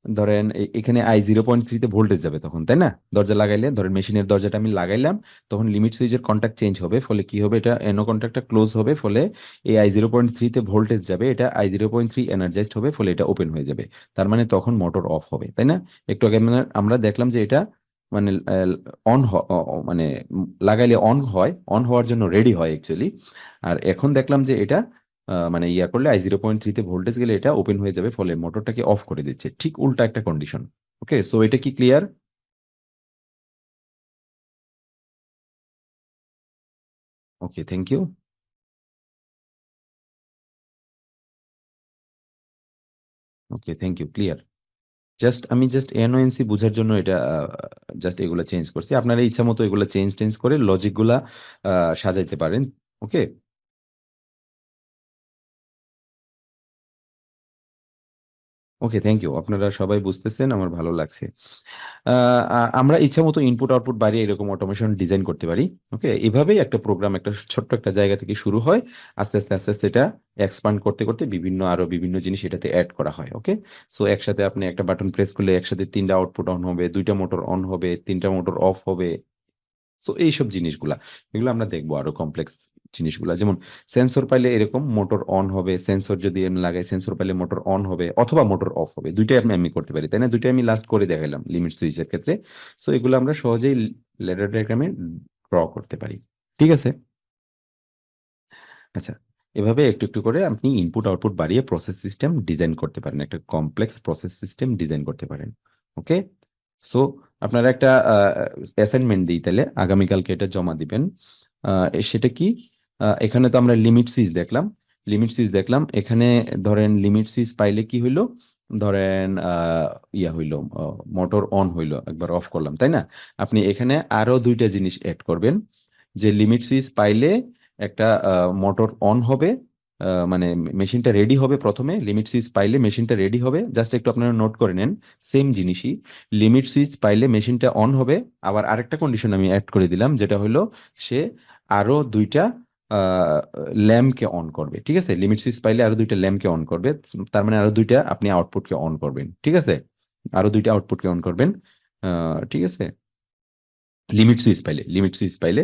ধরেন এখানে I0.3-তে ভোল্টেজ যাবে তখন, তাই না? দরজা লাগাইলে, ধরেন মেশিনের দরজাটা আমি লাগাইলাম, তখন লিমিট সুইচের কন্ট্যাক্ট চেঞ্জ হবে, ফলে কি হবে, এটা এনো কন্ট্যাক্টটা ক্লোজ হবে, ফলে এই I0.3-তে ভোল্টেজ যাবে, এটা I0.3 এনার্জাইজড হবে, ফলে এটা ওপেন হয়ে যাবে। তার মানে তখন মোটর অফ হবে, তাই না? একটু আগে আমরা দেখলাম যে এটা মানে অন মানে লাগাইলে অন হয়, অন হওয়ার জন্য রেডি হয় অ্যাকচুয়ালি। আর এখন দেখলাম যে এটা মানে ইয়া করলে I0.3 তে ভোল্টেজ গেলে এটা ওপেন হয়ে যাবে, ফলে মোটরটাকে অফ করে দিচ্ছে, ঠিক উল্টা একটা কন্ডিশন। ওকে, সো এটা কি clear? Okay, thank you. Okay, thank you, clear. আমি জাস্ট এনওএনসি বোঝার জন্য এটা জাস্ট এগুলা চেঞ্জ করছি। আপনারা ইচ্ছা মতো এগুলা চেঞ্জ টেঞ্জ করে লজিক গুলা সাজাইতে পারেন। ওকে। ওকে, থ্যাংক ইউ, আপনারা সবাই বুঝতেছেন, আমার ভালো লাগছে। আমরা ইচ্ছা মতো ইনপুট আউটপুট বাড়িয়ে এরকম অটোমেশন ডিজাইন করতে পারি। ওকে, এভাবেই একটা প্রোগ্রাম একটা ছোট্ট একটা জায়গা থেকে শুরু হয়, আস্তে আস্তে আস্তে আস্তে এটা এক্সপান্ড করতে করতে আরো বিভিন্ন জিনিস এটাতে অ্যাড করা হয়। ওকে, সো একসাথে আপনি একটা বাটন প্রেস করলে একসাথে 3টা আউটপুট অন হবে, 2টা মোটর অন হবে, 3টা মোটর অফ হবে। তো এইসব জিনিসগুলা, এগুলো আমরা দেখবো আরো কমপ্লেক্স জিনিসগুলা, যেমন সেন্সর পাইলে এরকম মোটর অন হবে, সেন্সর যদি আমি লাগাই সেন্সর পাইলে মোটর অন হবে অথবা মোটর অফ হবে, দুইটাই আমি করতে পারি, তাই না? দুইটাই আমি লাস্ট করে দেখাইলাম লিমিট সুইচের ক্ষেত্রে। সো এগুলো আমরা সহজেই ল্যাডার ডায়াগ্রামে ড্র করতে পারি। ঠিক আছে। আচ্ছা, এভাবে একটু একটু করে আপনি ইনপুট আউটপুট বাড়িয়ে প্রসেস সিস্টেম ডিজাইন করতে পারেন, একটা কমপ্লেক্স প্রসেস সিস্টেম ডিজাইন করতে পারেন। ওকে, সো আপনারা একটা অ্যাসাইনমেন্ট দিই তাহলে, আগামীকালকে এটা জমা দিবেন। সেটা কি, এখানে তো আমরা লিমিট সুইচ দেখলাম, এখানে ধরেন লিমিট সুইচ পাইলে কি হইলো, ধরেন ইয়া হইলো, মোটর অন হইলো, একবার অফ করলাম, তাই না? আপনি এখানে আরো দুইটা জিনিস অ্যাড করবেন, যে লিমিট সুইচ পাইলে একটা মোটর অন হবে, মানে মেশিনটা রেডি হবে, প্রথমে লিমিট সুইচ পাইলে মেশিনটা রেডি হবে, জাস্ট একটু আপনারা নোট করে নেন। সেম জিনিসই, লিমিট সুইচ পাইলে মেশিনটা অন হবে। আবার আরেকটা কন্ডিশন আমি অ্যাড করে দিলাম, যেটা হলো সে আরো দুইটা ল্যাম্পকে অন করবে। ঠিক আছে, লিমিট সুইচ পাইলে আরো দুইটা ল্যাম্পকে অন করবে, তার মানে আরো দুইটা আপনি আউটপুটকে অন করবেন। ঠিক আছে, আরো দুইটা আউটপুটকে অন করবেন। ঠিক আছে, লিমিট সুইচ পাইলে।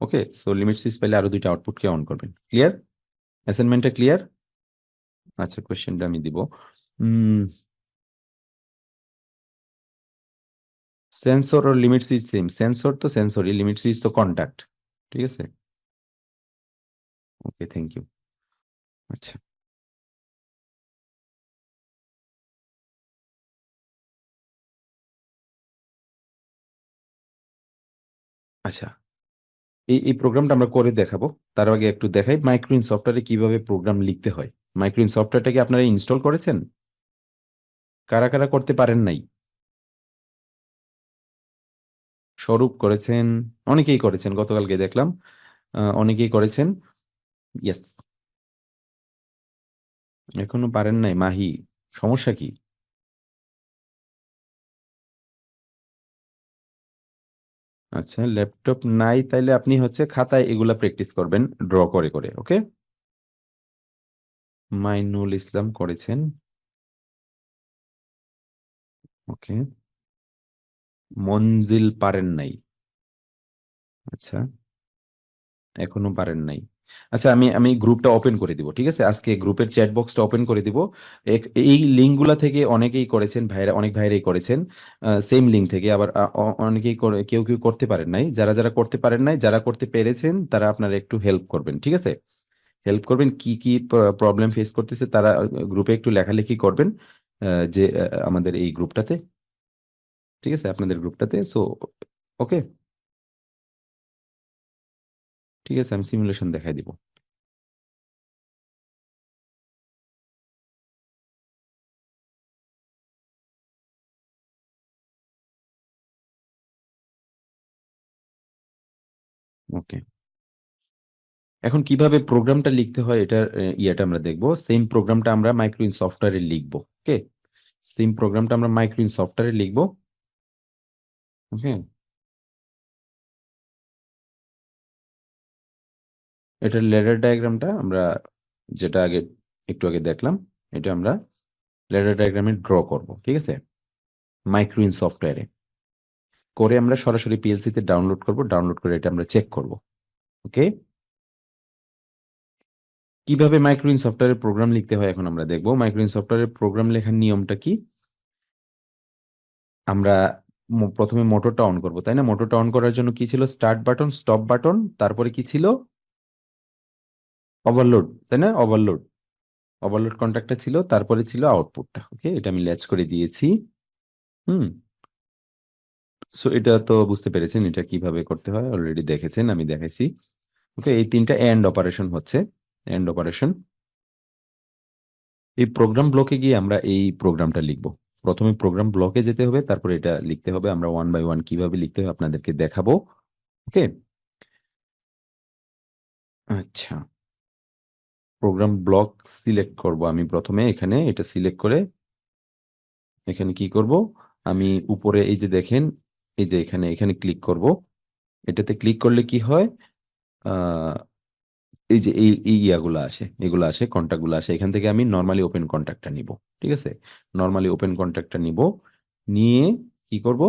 ওকে, সো লিমিট সুইচ পাইলে আরো দুইটা আউটপুটকে অন করবেন। ক্লিয়ার? অ্যাসাইনমেন্টটা ক্লিয়ার? আচ্ছা, কোশ্চেনটা আমি দিব। সেন্সর আর লিমিট সুইচ সেম, সেন্সর তো সেন্সরই, লিমিট সুইচ তো কন্টাক্ট। ঠিক আছে। ওকে, থ্যাংক ইউ। আচ্ছা। আচ্ছা, এই প্রোগ্রামটা আমরা করে দেখাবো। তার আগে একটু দেখাই মাইক্রোইন সফটওয়্যারে কিভাবে প্রোগ্রাম লিখতে হয়। মাইক্রোইন সফটওয়্যারটাকে আপনারা ইনস্টল করেছেন? কারা কারা করতে পারেন নাই? স্বরূপ করেছেন, অনেকেই করেছেন, গতকালকে দেখলাম অনেকেই করেছেন। ইয়েস। এখনো পারেন নাই মাহি, সমস্যা কি? আচ্ছা, ল্যাপটপ নাই, তাইলে আপনি হচ্ছে খাতায় এগুলা প্র্যাকটিস করবেন, ড্র করে করে। ওকে, মাইনুল ইসলাম করেছেন। ওকে, মঞ্জিল পারেন নাই। আচ্ছা, এখনো পারেন নাই। আচ্ছা, আমি আমি গ্রুপটা ওপেন করে দিব, ঠিক আছে? আজকে গ্রুপের চ্যাট বক্সটা ওপেন করে দিব। এই লিঙ্কগুলা থেকে অনেকেই করেছেন, ভাইরা, অনেক ভাইরাই করেছেন সেম লিঙ্ক থেকে। আবার অনেকেই করে, কেউ কেউ করতে পারেন নাই। যারা যারা করতে পারেন নাই, যারা করতে পেরেছেন তারা আপনারা একটু হেল্প করবেন, ঠিক আছে? হেল্প করবেন, কি কি প্রবলেম ফেস করতেছে তারা গ্রুপে একটু লেখালেখি করবেন, যে আমাদের এই গ্রুপটাতে, ঠিক আছে, আপনাদের গ্রুপটাতে। সো ওকে, ঠিক আছে, আমি সিমুলেশন দেখাই দিব। ওকে, এখন কিভাবে প্রোগ্রামটা লিখতে হয় এটার ইয়েটা আমরা দেখবো। সেম প্রোগ্রামটা আমরা মাইক্রোইন সফটওয়্যারে লিখবো। ওকে, সেম প্রোগ্রামটা আমরা মাইক্রোইন সফটওয়্যারে লিখবো। ওকে, এটার ল্যাডার ডায়াগ্রামটা আমরা, যেটা আগে একটু আগে দেখলাম, এটা আমরা ল্যাডার ডায়াগ্রামে ড্র করব। ঠিক আছে, মাইক্রোইন সফটওয়্যারে করে আমরা সরাসরি পিএলসি তে ডাউনলোড করব, ডাউনলোড করে এটা আমরা চেক করব। ওকে, কিভাবে মাইক্রোইন সফটওয়্যারে প্রোগ্রাম লিখতে হয় এখন আমরা দেখব। মাইক্রোইন সফটওয়্যারে প্রোগ্রাম লেখার নিয়মটা কি, আমরা প্রথমে মোটরটা অন করব, তাই না? মোটরটা অন করার জন্য কি ছিল? স্টার্ট বাটন, স্টপ বাটন, তারপরে কি ছিল? ওভারলোড, তাই না? ওভারলোড, ওভারলোড কন্ট্যাক্টটা ছিল, তারপরে ছিল আউটপুটটা। ওকে, এটা আমি ল্যাচ করে দিয়েছি। হুম। সো এটা তো বুঝতে পেরেছেন এটা কিভাবে করতে হয়, অলরেডি দেখেছেন, আমি দেখাইছি। ওকে, এই তিনটা এন্ড অপারেশন হচ্ছে, এন্ড অপারেশন। এই প্রোগ্রাম ব্লকে গিয়ে আমরা এই প্রোগ্রামটা লিখব। প্রথমে প্রোগ্রাম ব্লকে যেতে হবে, তারপরে এটা লিখতে হবে। আমরা ওয়ান বাই ওয়ান কিভাবে লিখতে হবে আপনাদেরকে দেখাবো। ওকে, আচ্ছা, প্রোগ্রাম ব্লক সিলেক্ট করব আমি প্রথমে। এখানে এটা সিলেক্ট করে এখানে কি করব, আমি উপরে এই যে দেখেন, এই যে এখানে এখানে ক্লিক করব। এটাতে ক্লিক করলে কি হয়, আহ, এই যে এই ইয়াগুলো আসে, এগুলো আসে, কন্ট্যাক্ট গুলো আসে। এখান থেকে আমি নর্মালি ওপেন কন্ট্যাক্টটা নিব। ঠিক আছে, নর্মালি ওপেন কন্ট্যাক্টটা নিব, নিয়ে কি করব,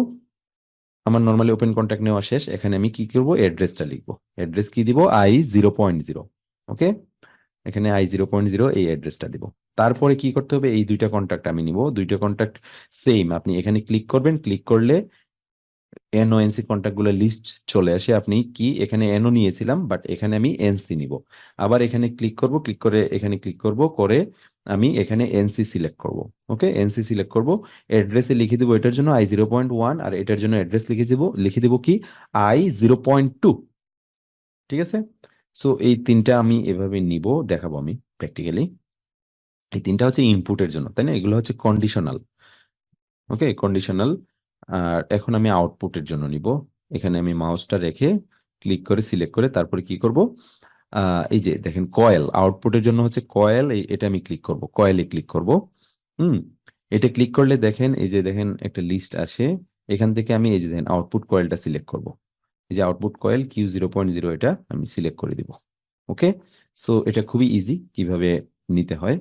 আমার নর্মালি ওপেন কন্ট্যাক্ট নেওয়া শেষ। এখানে আমি কি করব, অ্যাড্রেসটা লিখবো। অ্যাড্রেস কি দিব, I0.0। ওকে, এখানে I0.0 এই অ্যাড্রেসটা দিব। তারপরে কি করতে হবে, এই দুইটা কন্ট্যাক্ট আমি নিব, দুইটা কন্ট্যাক্ট সেম। আপনি এখানে ক্লিক করবেন, ক্লিক করলে এনওএনসি কন্ট্যাক্ট গুলো লিস্ট চলে আসে। আপনি কি এখানে এনও নিয়েছিলাম, বাট এখানে আমি এনসি নিব। আবার এখানে ক্লিক করব, ক্লিক করে এখানে ক্লিক করব, করে আমি এখানে এনসি সিলেক্ট করব। ওকে, এনসি সিলেক্ট করব, অ্যাড্রেসে লিখে দিব এটার জন্য I0.1, আর এটার জন্য অ্যাড্রেস লিখে দিব কি, I0.2। ঠিক আছে, সো এই তিনটা আমি এভাবে নিব, দেখাবো আমি প্র্যাকটিক্যালি। এই তিনটা হচ্ছে ইনপুটের জন্য, তাই না? এগুলো হচ্ছে কন্ডিশনাল। ওকে, কন্ডিশনাল। আর এখন আমি আউটপুটের জন্য নিব। এখানে আমি মাউসটা রেখে ক্লিক করে সিলেক্ট করে তারপরে কি করব, এই যে দেখেন কয়েল, আউটপুটের জন্য হচ্ছে কয়েল, এটা আমি ক্লিক করব, কয়েলে ক্লিক করব। হুম, এটা ক্লিক করলে দেখেন, এই যে দেখেন একটা লিস্ট আসে। এখান থেকে আমি এই যে দেখেন আউটপুট কয়েলটা সিলেক্ট করব। এই যে আউটপুট কয়েল Q0.0, এটা আমি সিলেক্ট করে দিব। ওকে, সো এটা খুবই ইজি কিভাবে নিতে হয়।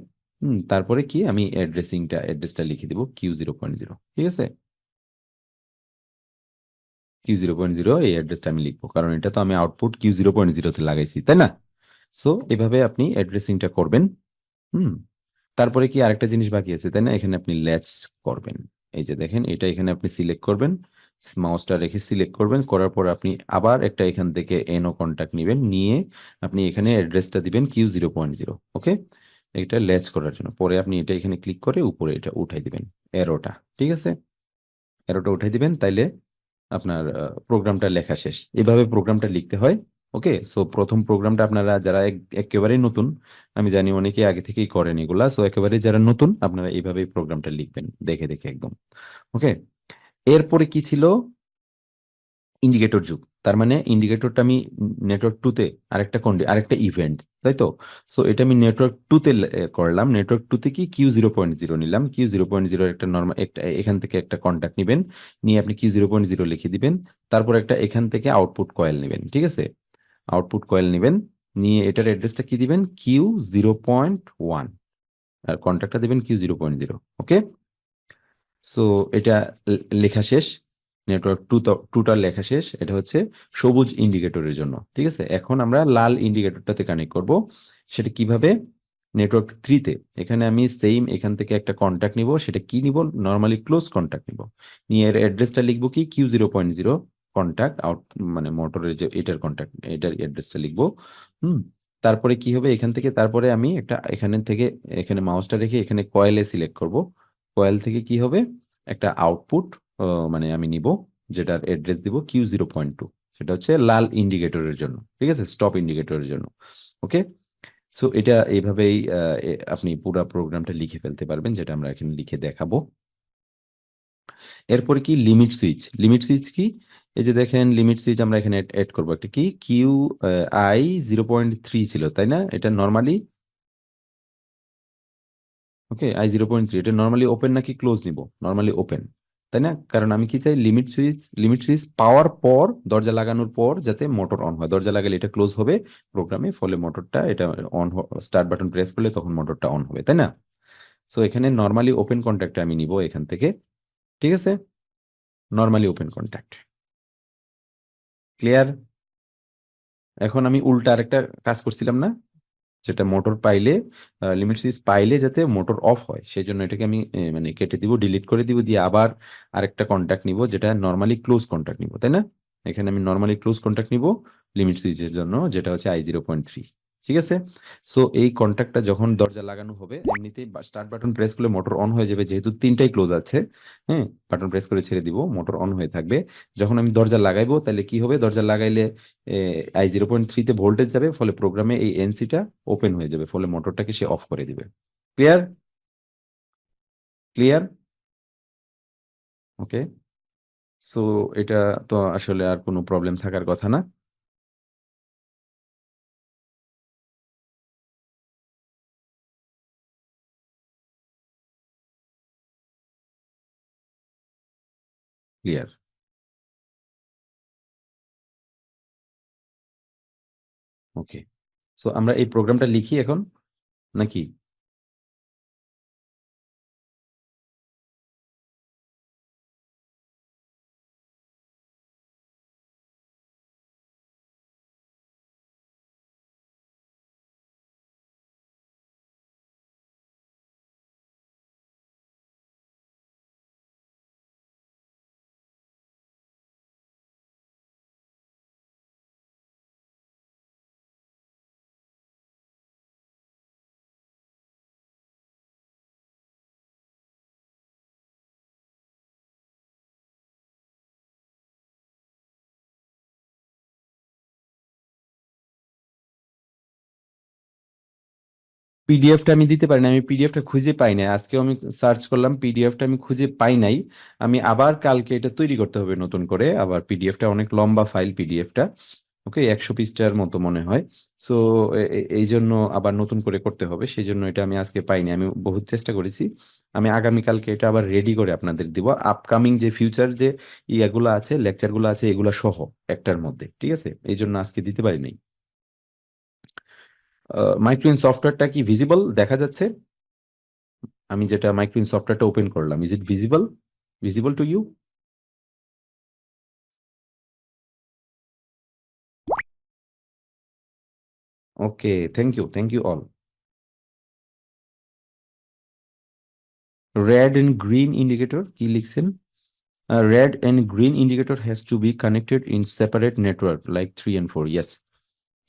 তারপরে কি, আমি অ্যাড্রেসটা লিখে দিব Q0.0। ঠিক আছে, Q0.0 এই অ্যাড্রেসটা আমি লিখবো, কারণ এটা তো আমি আউটপুট Q0.0 তে লাগাইছি, তাই না? সো এভাবে আপনি অ্যাড্রেসিংটা করবেন। হুম, তারপরে কি আরেকটা জিনিস বাকি আছে, তাই না? এখানে আপনি ল্যাচ করবেন। এই যে দেখেন, এটা এখানে আপনি সিলেক্ট করবেন, মাউসটা রেখে সিলেক্ট করবেন, করার পর আপনি আবার একটা এখান থেকে এনও কন্টাক্ট নেবেন, নিয়ে আপনি এখানে অ্যাড্রেসটা দিবেন Q0.0। ওকে, এটা ল্যাচ করার জন্য পরে আপনি এটা এখানে ক্লিক করে উপরে এটা উঠাই দিবেন, এরোটা। ঠিক আছে, এরোটা উঠাই দিবেন, তাইলে আপনার প্রোগ্রামটা লেখা শেষ। এভাবে প্রোগ্রামটা লিখতে হয়। ওকে, সো প্রথম প্রোগ্রামটা আপনারা যারা একেবারেই নতুন, আমি জানি অনেকে আগে থেকেই করেন এগুলা, সো একেবারে যারা নতুন আপনারা এইভাবেই প্রোগ্রামটা লিখবেন, দেখে দেখে একদম। ওকে, এরপরে কি ছিল, ইন্ডিকেটর যুগ। তার মানে ইন্ডিকেটরটা আমি নেটওয়ার্ক টু তে আরেকটা ইভেন্ট, তাই তো? সো এটা আমি নেটওয়ার্ক টু তে করলাম। নেটওয়ার্ক টু তে কি Q0.0 নিলাম। Q0.0 একটা নর্মাল একটা এখান থেকে একটা কন্ট্যাক্ট নিবেন, নিয়ে আপনি Q0.0 লিখে দিবেন। তারপর একটা এখান থেকে আউটপুট কয়েল নেবেন। ঠিক আছে, আউটপুট কয়েল নেবেন, নিয়ে এটার অ্যাড্রেসটা কি দিবেন, Q0.1, আর কন্ট্যাক্টটা দিবেন Q0.0। ওকে, সো এটা লেখা শেষ। নেটওয়ার্ক টুটা লেখা শেষ। এটা হচ্ছে সবুজ ইন্ডিকেটরের জন্য। ঠিক আছে, এখন আমরা লাল ইন্ডিকেটরটাতে কানেক্ট করব। সেটা কিভাবে, নেটওয়ার্ক থ্রিতে এখানে আমি সেম এখান থেকে একটা কন্ট্যাক্ট নিব। সেটা কি নিব, নর্মালি ক্লোজ কন্ট্যাক্ট নিব, নিয়ে এর অ্যাড্রেসটা লিখবো কি Q0.0 কন্ট্যাক্ট আউট, মানে মোটরের যে এটার কন্ট্যাক্ট, এটার অ্যাড্রেসটা লিখবো। হুম, তারপরে কি হবে, এখান থেকে তারপরে আমি একটা এখানে থেকে এখানে মাউসটা রেখে এখানে কয়েলে সিলেক্ট করব। কয়েল থেকে কি হবে, একটা আউটপুট মানে আমি নিব, যেটার অ্যাড্রেস দিব Q0.2। সেটা হচ্ছে লাল ইন্ডিকেটরের জন্য। ঠিক আছে, স্টপ ইন্ডিকেটরের জন্য। ওকে, সো এটা এইভাবেই আপনি পুরো প্রোগ্রামটা লিখে ফেলতে পারবেন, যেটা আমরা এখানে লিখে দেখাবো। এরপরে কি, লিমিট সুইচ। লিমিট সুইচ কি, এই যে দেখেন লিমিট সুইচ আমরা এখানে অ্যাড করবো একটা কি, I0.3 ছিল, তাই না? এটা নর্মালি, ওকে, I0.3 এটা নর্মালি ওপেন নাকি ক্লোজ নিব, নর্মালি ওপেন, তাই না? কারণ আমি কি চাই, লিমিট সুইচ পাওয়ার পর, দরজা লাগানোর পর যাতে মোটর অন হয়। দরজা লাগালে এটা ক্লোজ হবে প্রোগ্রামে, ফলে মোটরটা এটা অন, স্টার্ট বাটন প্রেস করলে তখন মোটরটা অন হবে, তাই না? সো এখানে নর্মালি ওপেন কন্ট্যাক্ট আমি নিব এখান থেকে। ঠিক আছে, নর্মালি ওপেন কন্ট্যাক্ট, ক্লিয়ার? এখন আমি উল্টা আরেকটা কাজ করছিলাম না, যেটা মোটর পাইলে লিমিট সুইচ পাইলে যাতে মোটর অফ হয় সেই জন্য এটাকে আমি মানে কেটে দিব, ডিলিট করে দিব, দিয়ে আবার আরেকটা কন্ট্যাক্ট নিব যেটা নর্মালি ক্লোজ কন্ট্যাক্ট নিব, তাই না? এখানে আমি নর্মালি ক্লোজ কন্ট্যাক্ট নিব লিমিট সুইচের জন্য, যেটা হচ্ছে I0.3। ঠিক আছে। সো এই কন্ট্যাক্টটা যখন দরজা লাগানো হবে এমনিতেই স্টার্ট বাটন প্রেস করলে মোটর অন হয়ে যাবে, যেহেতু তিনটাই ক্লোজ আছে। হ্যাঁ, বাটন প্রেস করে ছেড়ে দিব, মোটর অন হয়ে থাকবে। যখন আমি দরজা লাগাইবো তাহলে কি হবে, দরজা লাগাইলে I0.3-তে ভোল্টেজ যাবে, ফলে প্রোগ্রামে এই এনসিটা ওপেন হয়ে যাবে, ফলে মোটরটাকে সে অফ করে দিবে। ক্লিয়ার? ক্লিয়ার? ওকে। সো এটা তো আসলে আর কোনো প্রবলেম থাকার কথা না। ক্লিয়ার। ওকে। সো আমরা এই প্রোগ্রামটা লিখি এখন নাকি? পিডিএফটা আমি দিতে পারি না, আমি পিডিএফটা খুঁজে পাই নাই, আজকেও আমি সার্চ করলাম, পিডিএফটা আমি খুঁজে পাই নাই। আমি আবার কালকে এটা তৈরি করতে হবে নতুন করে, আবার পিডিএফটা অনেক লম্বা ফাইল পিডিএফটা। ওকে, 100 পৃষ্ঠার মতো মনে হয়। সো এই জন্য আবার নতুন করে করতে হবে, সেই জন্য এটা আমি আজকে পাইনি, আমি বহুত চেষ্টা করেছি। আমি আগামীকালকে এটা আবার রেডি করে আপনাদের দিব, আপকামিং যে ফিউচার যে ইয়াগুলো আছে, লেকচারগুলো আছে, এগুলো সহ একটার মধ্যে। ঠিক আছে, এই জন্য আজকে দিতে পারি নাই। মাইক্রোইন সফটওয়্যারটা কি ভিজিবল দেখা যাচ্ছে? আমি যেটা মাইক্রোইন সফটওয়্যারটা ওপেন করলাম, is it visible? Visible to you? Okay, thank you all. Red and green indicator কি লিখছেন? Red and green indicator has to be connected in separate network like 3 and 4। Yes,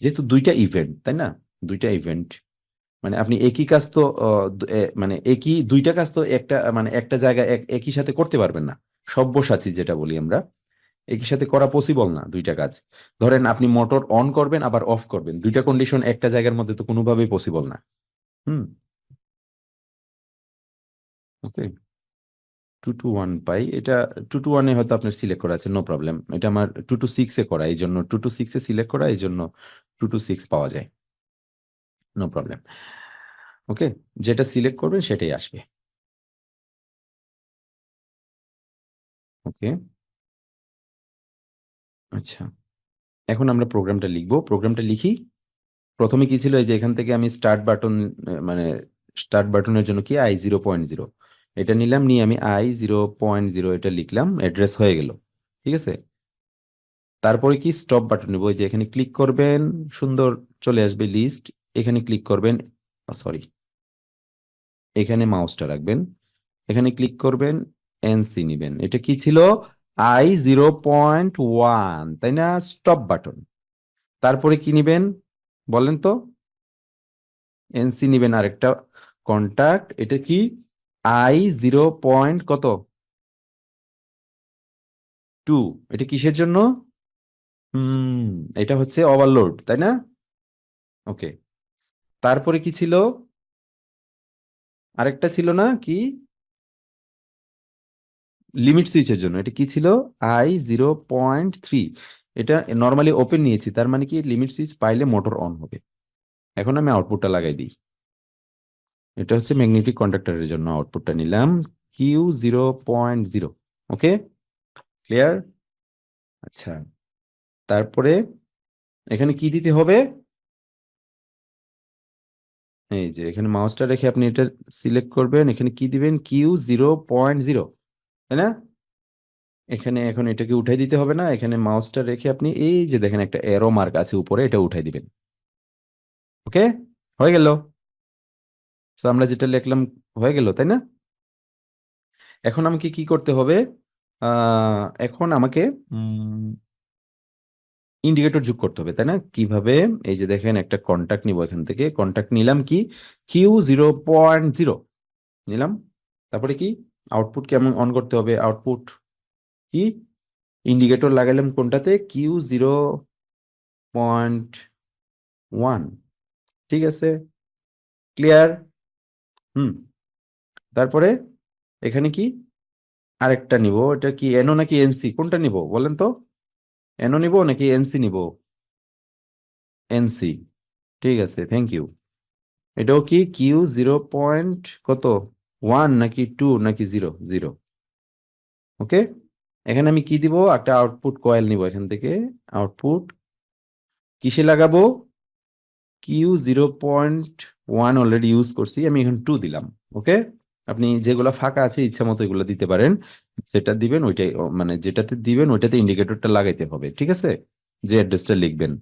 যেহেতু দুইটা ইভেন্ট, তাই না? দুইটা ইভেন্ট মানে আপনি একই কাজ তো মানে একই দুইটা কাজ তো একটা মানে একটা জায়গায় একই সাথে করতে পারবেন না। সব্যসাচী যেটা বলি আমরা, একই সাথে করা পসিবল না দুইটা কাজ। ধরেন আপনি মোটর অন করবেন আবার অফ করবেন, দুইটা কন্ডিশন একটা জায়গার মধ্যে তো কোনোভাবেই পসিবল না। হুম। ওকে। 2 to 1 পাই, এটা 2 to 1-এ হয়তো আপনার সিলেক্ট করা আছে, নো প্রবলেম। এটা আমার 2 to 6-এ করা, এই জন্য 2 to 6-এ সিলেক্ট করা, এই জন্য 2 to 6 পাওয়া যায়, নো প্রবলেম। ওকে, যেটা সিলেক্ট করবেন সেটাই আসবে। ওকে। আচ্ছা, এখন আমরা প্রোগ্রামটা লিখবো, প্রোগ্রামটা লিখি। প্রথমে কি ছিল, এই যে এখান থেকে আমি স্টার্ট বাটন, মানে স্টার্ট বাটনের জন্য কি I0.0 এটা নিলাম, নিয়ে আমি I0.0 এটা লিখলাম, অ্যাড্রেস হয়ে গেল। ঠিক আছে। তারপরে কি স্টপ বাটন নেবো, এই যে এখানে ক্লিক করবেন, সুন্দর চলে আসবে লিস্ট, এখানে ক্লিক করবেন, সরি, এখানে মাউসটা রাখবেন, এখানে ক্লিক করবেন, এনসি নিবেন, এটা কি ছিল, I0.1, তাই না? Stop button. তারপরে কি নিবেন বলেন তো? এনসি নিবেন, আরেকটা কন্টাক্ট, এটা কি I0. কত, 2। এটা কিসের জন্য? হুম, এটা হচ্ছে ওভারলোড, তাই না? ওকে। তারপরে কি ছিল, আরেকটা ছিল না কি, লিমিট সুইচের জন্য, এটা কি ছিল, I0.3। এটা নর্মালি ওপেন নিয়েছি, তার মানে কি লিমিট সুইচ পাইলে মোটর অন হবে। এখন আমি আউটপুটটা লাগাই দিই, এটা হচ্ছে ম্যাগনেটিক কন্ডাক্টরের জন্য আউটপুটটা নিলাম, Q0.0। ওকে, ক্লিয়ার? আচ্ছা, তারপরে এখানে কি দিতে হবে, এই যে এখানে মাউসটা রেখে আপনি এটা সিলেক্ট করবেন, এখানে কি দিবেন, Q0.0, তাই না? এখানে এখন এটাকে উঠাই দিতে হবে না, এখানে মাউসটা রেখে আপনি এই যে দেখেন একটা এরো মার্ক আছে উপরে, এটা উঠাই দিবেন। ওকে। হয়ে গেল। তো আমরা যেটা লিখলাম হয়ে গেল, তাই না? এখন আমাকে কি করতে হবে? এখন আমাকে ইন্ডিকেটর যোগ করতে হবে, তাই না? কিভাবে? এই যে দেখেন, একটা কন্টাক্ট নিব এখান থেকে। কন্টাক্ট নিলাম কি? Q0.0 নিলাম। তারপরে কি? আউটপুট কেমন অন করতে হবে? আউটপুট কি? ইন্ডিকেটর লাগাইলাম কোনটাতে? Q0.1। ঠিক আছে, ক্লিয়ার? হুম। তারপরে এখানে কি আরেকটা নিব, এটা কি এনও নাকি এনসি, কোনটা নিব বলেন তো? এনও নিব নাকি এনসি নিব? এনসি। ঠিক আছে, থ্যাংক ইউ। এটাও কি Q0. কত? 1 নাকি 2 নাকি 0? 0। ওকে। এখানে আমি কি দিব? একটা আউটপুট কয়েল নিব এখান থেকে। আউটপুট কিসে লাগাবো? Q0.1 অলরেডি ইউজ করছি, আমি এখন 2 দিলাম। ওকে। আপনি যেগুলো ফাঁকা আছে ইচ্ছা মতো এগুলো দিতে পারেন। যেটা দিবেন ওইটাই, মানে যেটাতে দিবেন ওইটাতে ইন্ডিকেটরটা লাগাইতে হবে, ঠিক আছে? যে অ্যাড্রেসটা লিখবেন।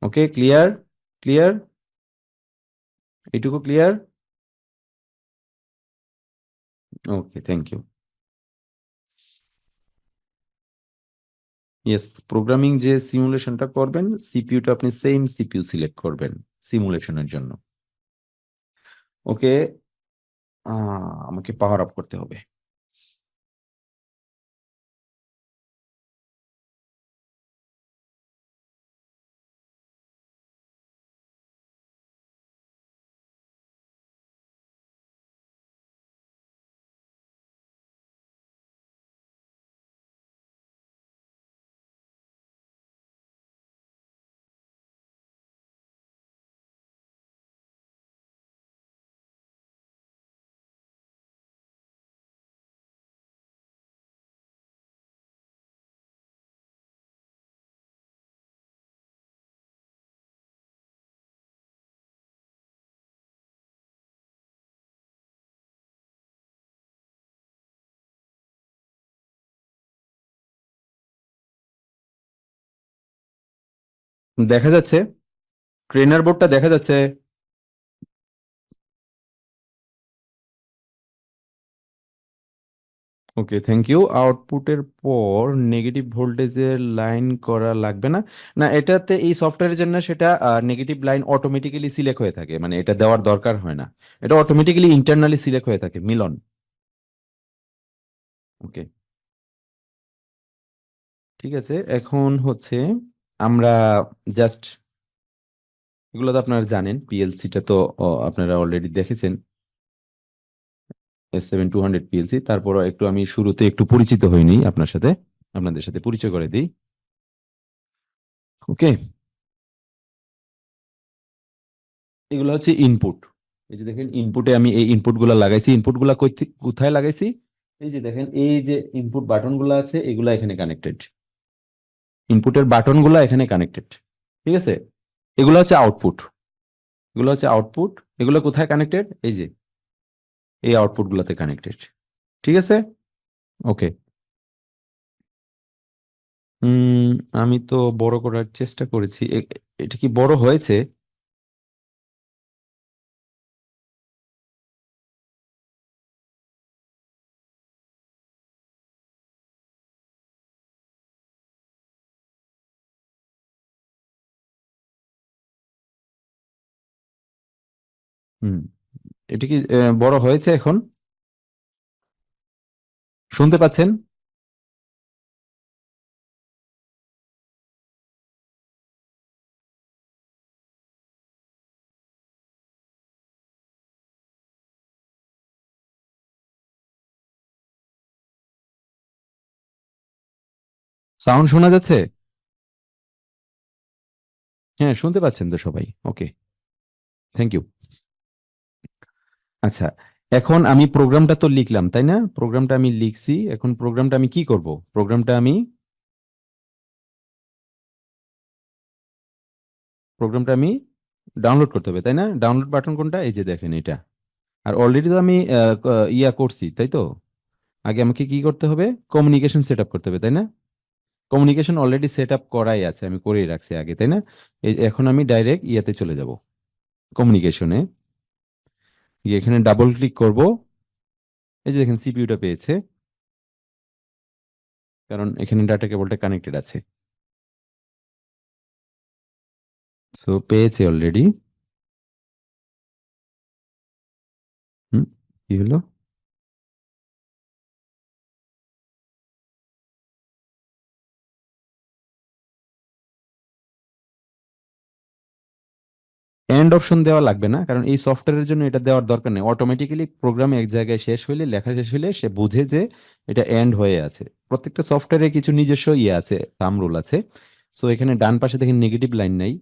Okay, clear? ক্লিয়ার? এইটুকু clear? Okay, thank you. Yes, programming যে সিমুলেশনটা করবেন, সিপিইউটা আপনি সেম সিপিইউ সিলেক্ট করবেন সিমুলেশনের জন্য। ওকে। আমাকে পাওয়ার আপ করতে হবে। দেখা যাচ্ছে? ট্রেনার বোর্ডটা দেখা যাচ্ছে? ওকে, থ্যাংক ইউ। আউটপুটের পর নেগেটিভ ভোল্টেজের লাইন করা লাগবে না। না, এটাতে এই সফটওয়্যারের জন্য সেটা নেগেটিভ লাইন অটোমেটিক্যালি সিলেক্ট হয়ে থাকে, মানে এটা দেওয়ার দরকার হয় না। এটা অটোমেটিক্যালি ইন্টারনালি সিলেক্ট হয়ে থাকে, মিলন। ওকে, ঠিক আছে। এখন হচ্ছে আমরা জাস্ট, এগুলো তো আপনারা জানেন, পিএলসিটা তো আপনারা অলরেডি দেখেছেন, S7200 পিএলসি। তারপর একটু আমি শুরুতে একটু পরিচিত হইনি আপনার সাথে, আপনাদের সাথে পরিচয় করে দিই। ওকে, এগুলো হচ্ছে ইনপুট। এই যে দেখেন, ইনপুটে আমি এই ইনপুট গুলা লাগাইছি। ইনপুট গুলা কোথায় লাগাইছি? এই যে দেখেন, এই যে ইনপুট বাটন গুলা আছে, এগুলা এখানে কানেক্টেড। ইনপুটের বাটন গুলা এখানে কানেক্টেড, ঠিক আছে? এগুলো হচ্ছে আউটপুট। এগুলো হচ্ছে আউটপুট। এগুলো কোথায় কানেক্টেড? এই যে এই আউটপুট গুলাতে কানেক্টেড, ঠিক আছে? ওকে। উম আমি তো বড় করার চেষ্টা করেছি। এটা কি বড় হয়েছে? হুম। এটা কি বড় হয়েছে এখন? শুনতে পাচ্ছেন? সাউন্ড শোনা যাচ্ছে? হ্যাঁ, শুনতে পাচ্ছেন তো সবাই? ওকে, থ্যাংক ইউ। আচ্ছা, এখন আমি প্রোগ্রামটা তো লিখলাম, তাই না? প্রোগ্রামটা আমি লিখছি। এখন প্রোগ্রামটা আমি কি করব? প্রোগ্রামটা আমি ডাউনলোড করতে হবে, তাই না? ডাউনলোড বাটন কোনটা? এই যে দেখেন এটা। আর অলরেডি তো আমি ইয়া করছি, তাই তো? আগে আমাকে কি করতে হবে? কমিউনিকেশন সেট আপ করতে হবে, তাই না? কমিউনিকেশন অলরেডি সেট আপ করাই আছে, আমি করেই রাখছি আগে, তাই না? এখন আমি ডাইরেক্ট ইয়াতে চলে যাব। কমিউনিকেশনে গিয়ে এখানে ডাবল ক্লিক করব। এই যে দেখেন সিপিইউটা পেয়েছে, কারণ এখানে ডাটা কেবলটা কানেক্টেড আছে। সো পেয়েছে অলরেডি। হুম, কি হলো? এন্ড অপশন দেওয়া লাগবে না, কারণ এই সফটওয়্যারের জন্য এটা দেওয়ার দরকার নেই। অটোমেটিক্যালি প্রোগ্রাম এক জায়গায় শেষ হইলে, লেখা শেষ হইলে সে বুঝে যে এটা এন্ড হয়ে আছে। প্রত্যেকটা সফটওয়্যারে কিছু নিজস্ব ইয়ে আছে, থাম্ব রুল আছে। সো এখানে ডান পাশে দেখেন নেগেটিভ লাইন নাই।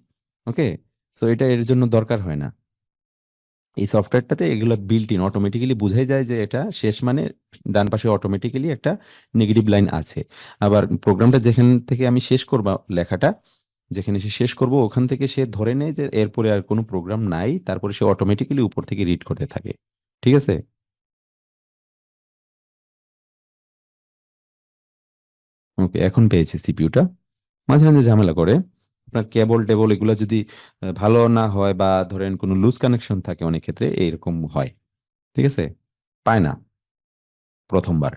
ওকে, সো এটা এর জন্য দরকার হয় না। এই সফটওয়্যারটাতে এগুলো বিল্ট ইন অটোমেটিক্যালি বুঝাই যায় যে এটা শেষ, মানে ডান পাশে অটোমেটিক্যালি একটা নেগেটিভ লাইন আছে। আবার প্রোগ্রামটা যেখান থেকে আমি শেষ করব, লেখাটা যেখানে সে শেষ করব ওখান থেকে সে ধরে নেয় যে এরপরে আর কোনো প্রোগ্রাম নাই, তারপরে সে অটোমেটিক্যালি উপর থেকে রিড করতে থাকে। ঠিক আছে? ওকে, এখন পেয়েছি সিপিইউটা। মাঝে মাঝে ঝামেলা করে। আপনার কেবল টেবল এগুলো যদি ভালো না হয়, বা ধরেন কোনো লুজ কানেকশন থাকে, অনেক ক্ষেত্রে এরকম হয়। ঠিক আছে, পায় না প্রথমবার।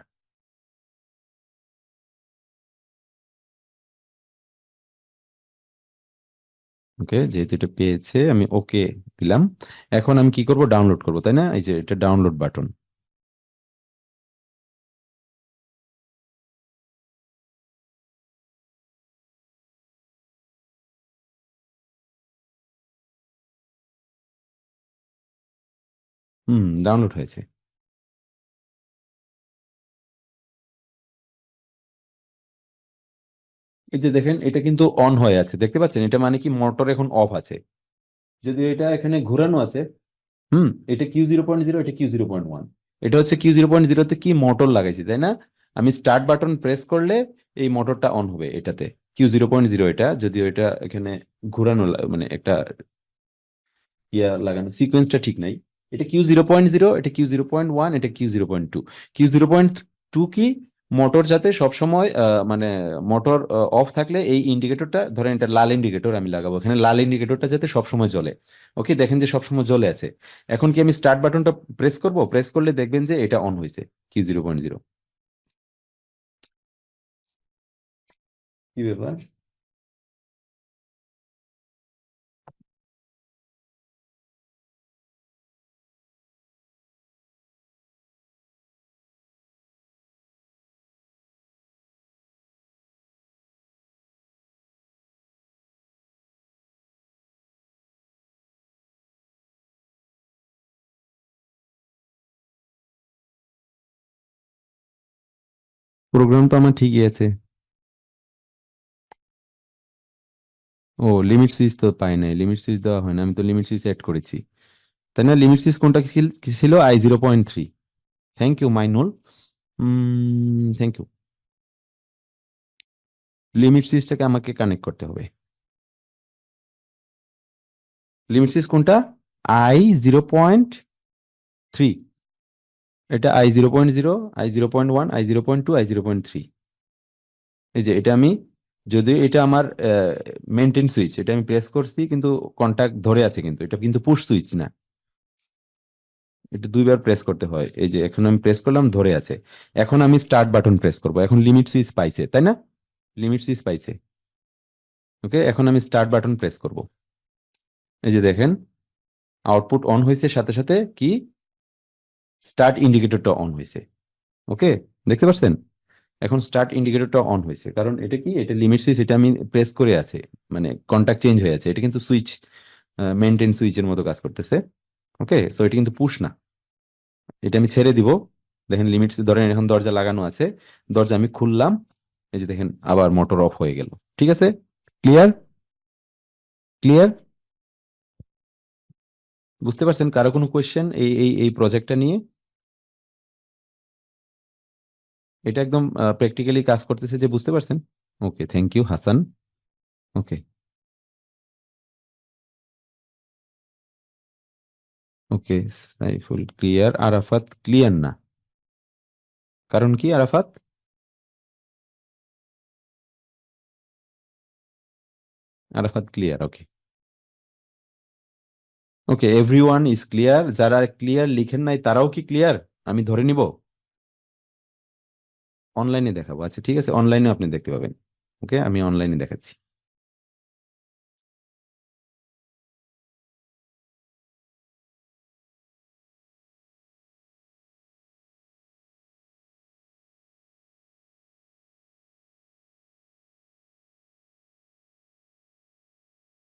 ওকে, যেহেতু এটা পেয়েছে আমি ওকে দিলাম। এখন আমি কি করব? ডাউনলোড করব, তাই না? এই যে এটা ডাউনলোড বাটন। হুম, ডাউনলোড হয়েছে। এই যে দেখেন এটা কিন্তু অন হয়ে আছে, দেখতে পাচ্ছেন? এটা মানে কি মোটর এখন অফ আছে। যদি এটা এখানে ঘোরানো আছে, হুম, এটা Q0.0, এটা Q0.1। এটা হচ্ছে Q0.0তে কি মোটর লাগাইছি, তাই না? আমি স্টার্ট বাটন প্রেস করলে এই মোটরটা অন হবে এটাতে। Q0.0 এটা, যদিও এটা এখানে ঘোরানো মানে একটা লাগানো সিকোয়েন্সটা ঠিক নাই। এটা Q0.0, এটা Q0.1, এটা Q0.2। Q0.2 কি? মোটর যাতে সবসময় মানে মোটর অফ থাকলে এই ইন্ডিকেটরটা, ধরেন এটা লাল ইন্ডিকেটর আমি লাগাবো, এখানে লাল ইন্ডিকেটরটা যাতে সবসময় জ্বলে। ওকে, দেখেন যে সবসময় জ্বলে আছে। এখন কি আমি স্টার্ট বাটনটা প্রেস করব? প্রেস করলে দেখবেন যে এটা অন হয়েছে, Q0.0। কি ব্যাপার? প্রোগ্রাম তো আমার ঠিকই আছে। ও, লিমিট সুইচ তো পাই নাই, লিমিট সুইচ দেওয়া হয় না, আমি তো লিমিট সুইচ এড করেছি। তাই না? লিমিট সুইচ কোনটা কি ছিল? I0.3। Thank you Mainul. Thank you. Limit সুইচটাকে আমাকে কানেক্ট করতে হবে। লিমিট সুইচ কোনটা? I0.3। এটা I0.0, I0.1, I0.2, I0.3। এই যে এটা আমি, যদিও এটা আমার মেনটেন সুইচ, এটা আমি প্রেস করছি কিন্তু কন্টাক্ট ধরে আছে, কিন্তু এটা কিন্তু পুশ সুইচ না। এটা দুইবার প্রেস করতে হয়। এই যে এখন আমি প্রেস করলাম, ধরে আছে। এখন আমি স্টার্ট বাটন প্রেস করব, এখন লিমিট সুইচ পাইছে, তাই না? লিমিট সুইচ পাইছে। ওকে, এখন আমি স্টার্ট বাটন প্রেস করব। এই যে দেখেন আউটপুট অন হয়েছে, সাথে সাথে কি স্টার্ট ইন্ডিকেটরটা অন হয়েছে। ওকে, দেখতে পাচ্ছেন? এখন স্টার্ট ইন্ডিকেটরটা অন হয়েছে, কারণ এটা কি, এটা লিমিট সুইচ, এটা আমি প্রেস করে আছে, মানে কন্টাক্ট চেঞ্জ হয়ে আছে। এটা কিন্তু সুইচ, মেনটেন সুইচের মতো কাজ করতেছে। ওকে, সো এটা কিন্তু পুশ না। এটা আমি ছেড়ে দিব। দেখেন লিমিট, ধরেন এখন দরজা লাগানো আছে, দরজা আমি খুললাম, এই যে দেখেন আবার মোটর অফ হয়ে গেল। ঠিক আছে? ক্লিয়ার? ক্লিয়ার? বুঝতে পারছেন? কারো কোনো কোয়েশ্চেন এই প্রজেক্টটা নিয়ে? এটা একদম প্র্যাকটিক্যালি কাজ করতেছে যে, বুঝতে পারছেন? Okay, thank you Hasan. Okay. Okay, Saiful clear, Arafat clear না। কারণ কি Arafat? Arafat clear, okay. Okay, everyone is clear. যারা ক্লিয়ার লিখেন নাই তারাও কি ক্লিয়ার? আমি ধরে নিব অনলাইনে দেখাবো। আচ্ছা ঠিক আছে, অনলাইনে আপনি দেখতে পাবেন। ওকে, আমি অনলাইনে দেখাচ্ছি।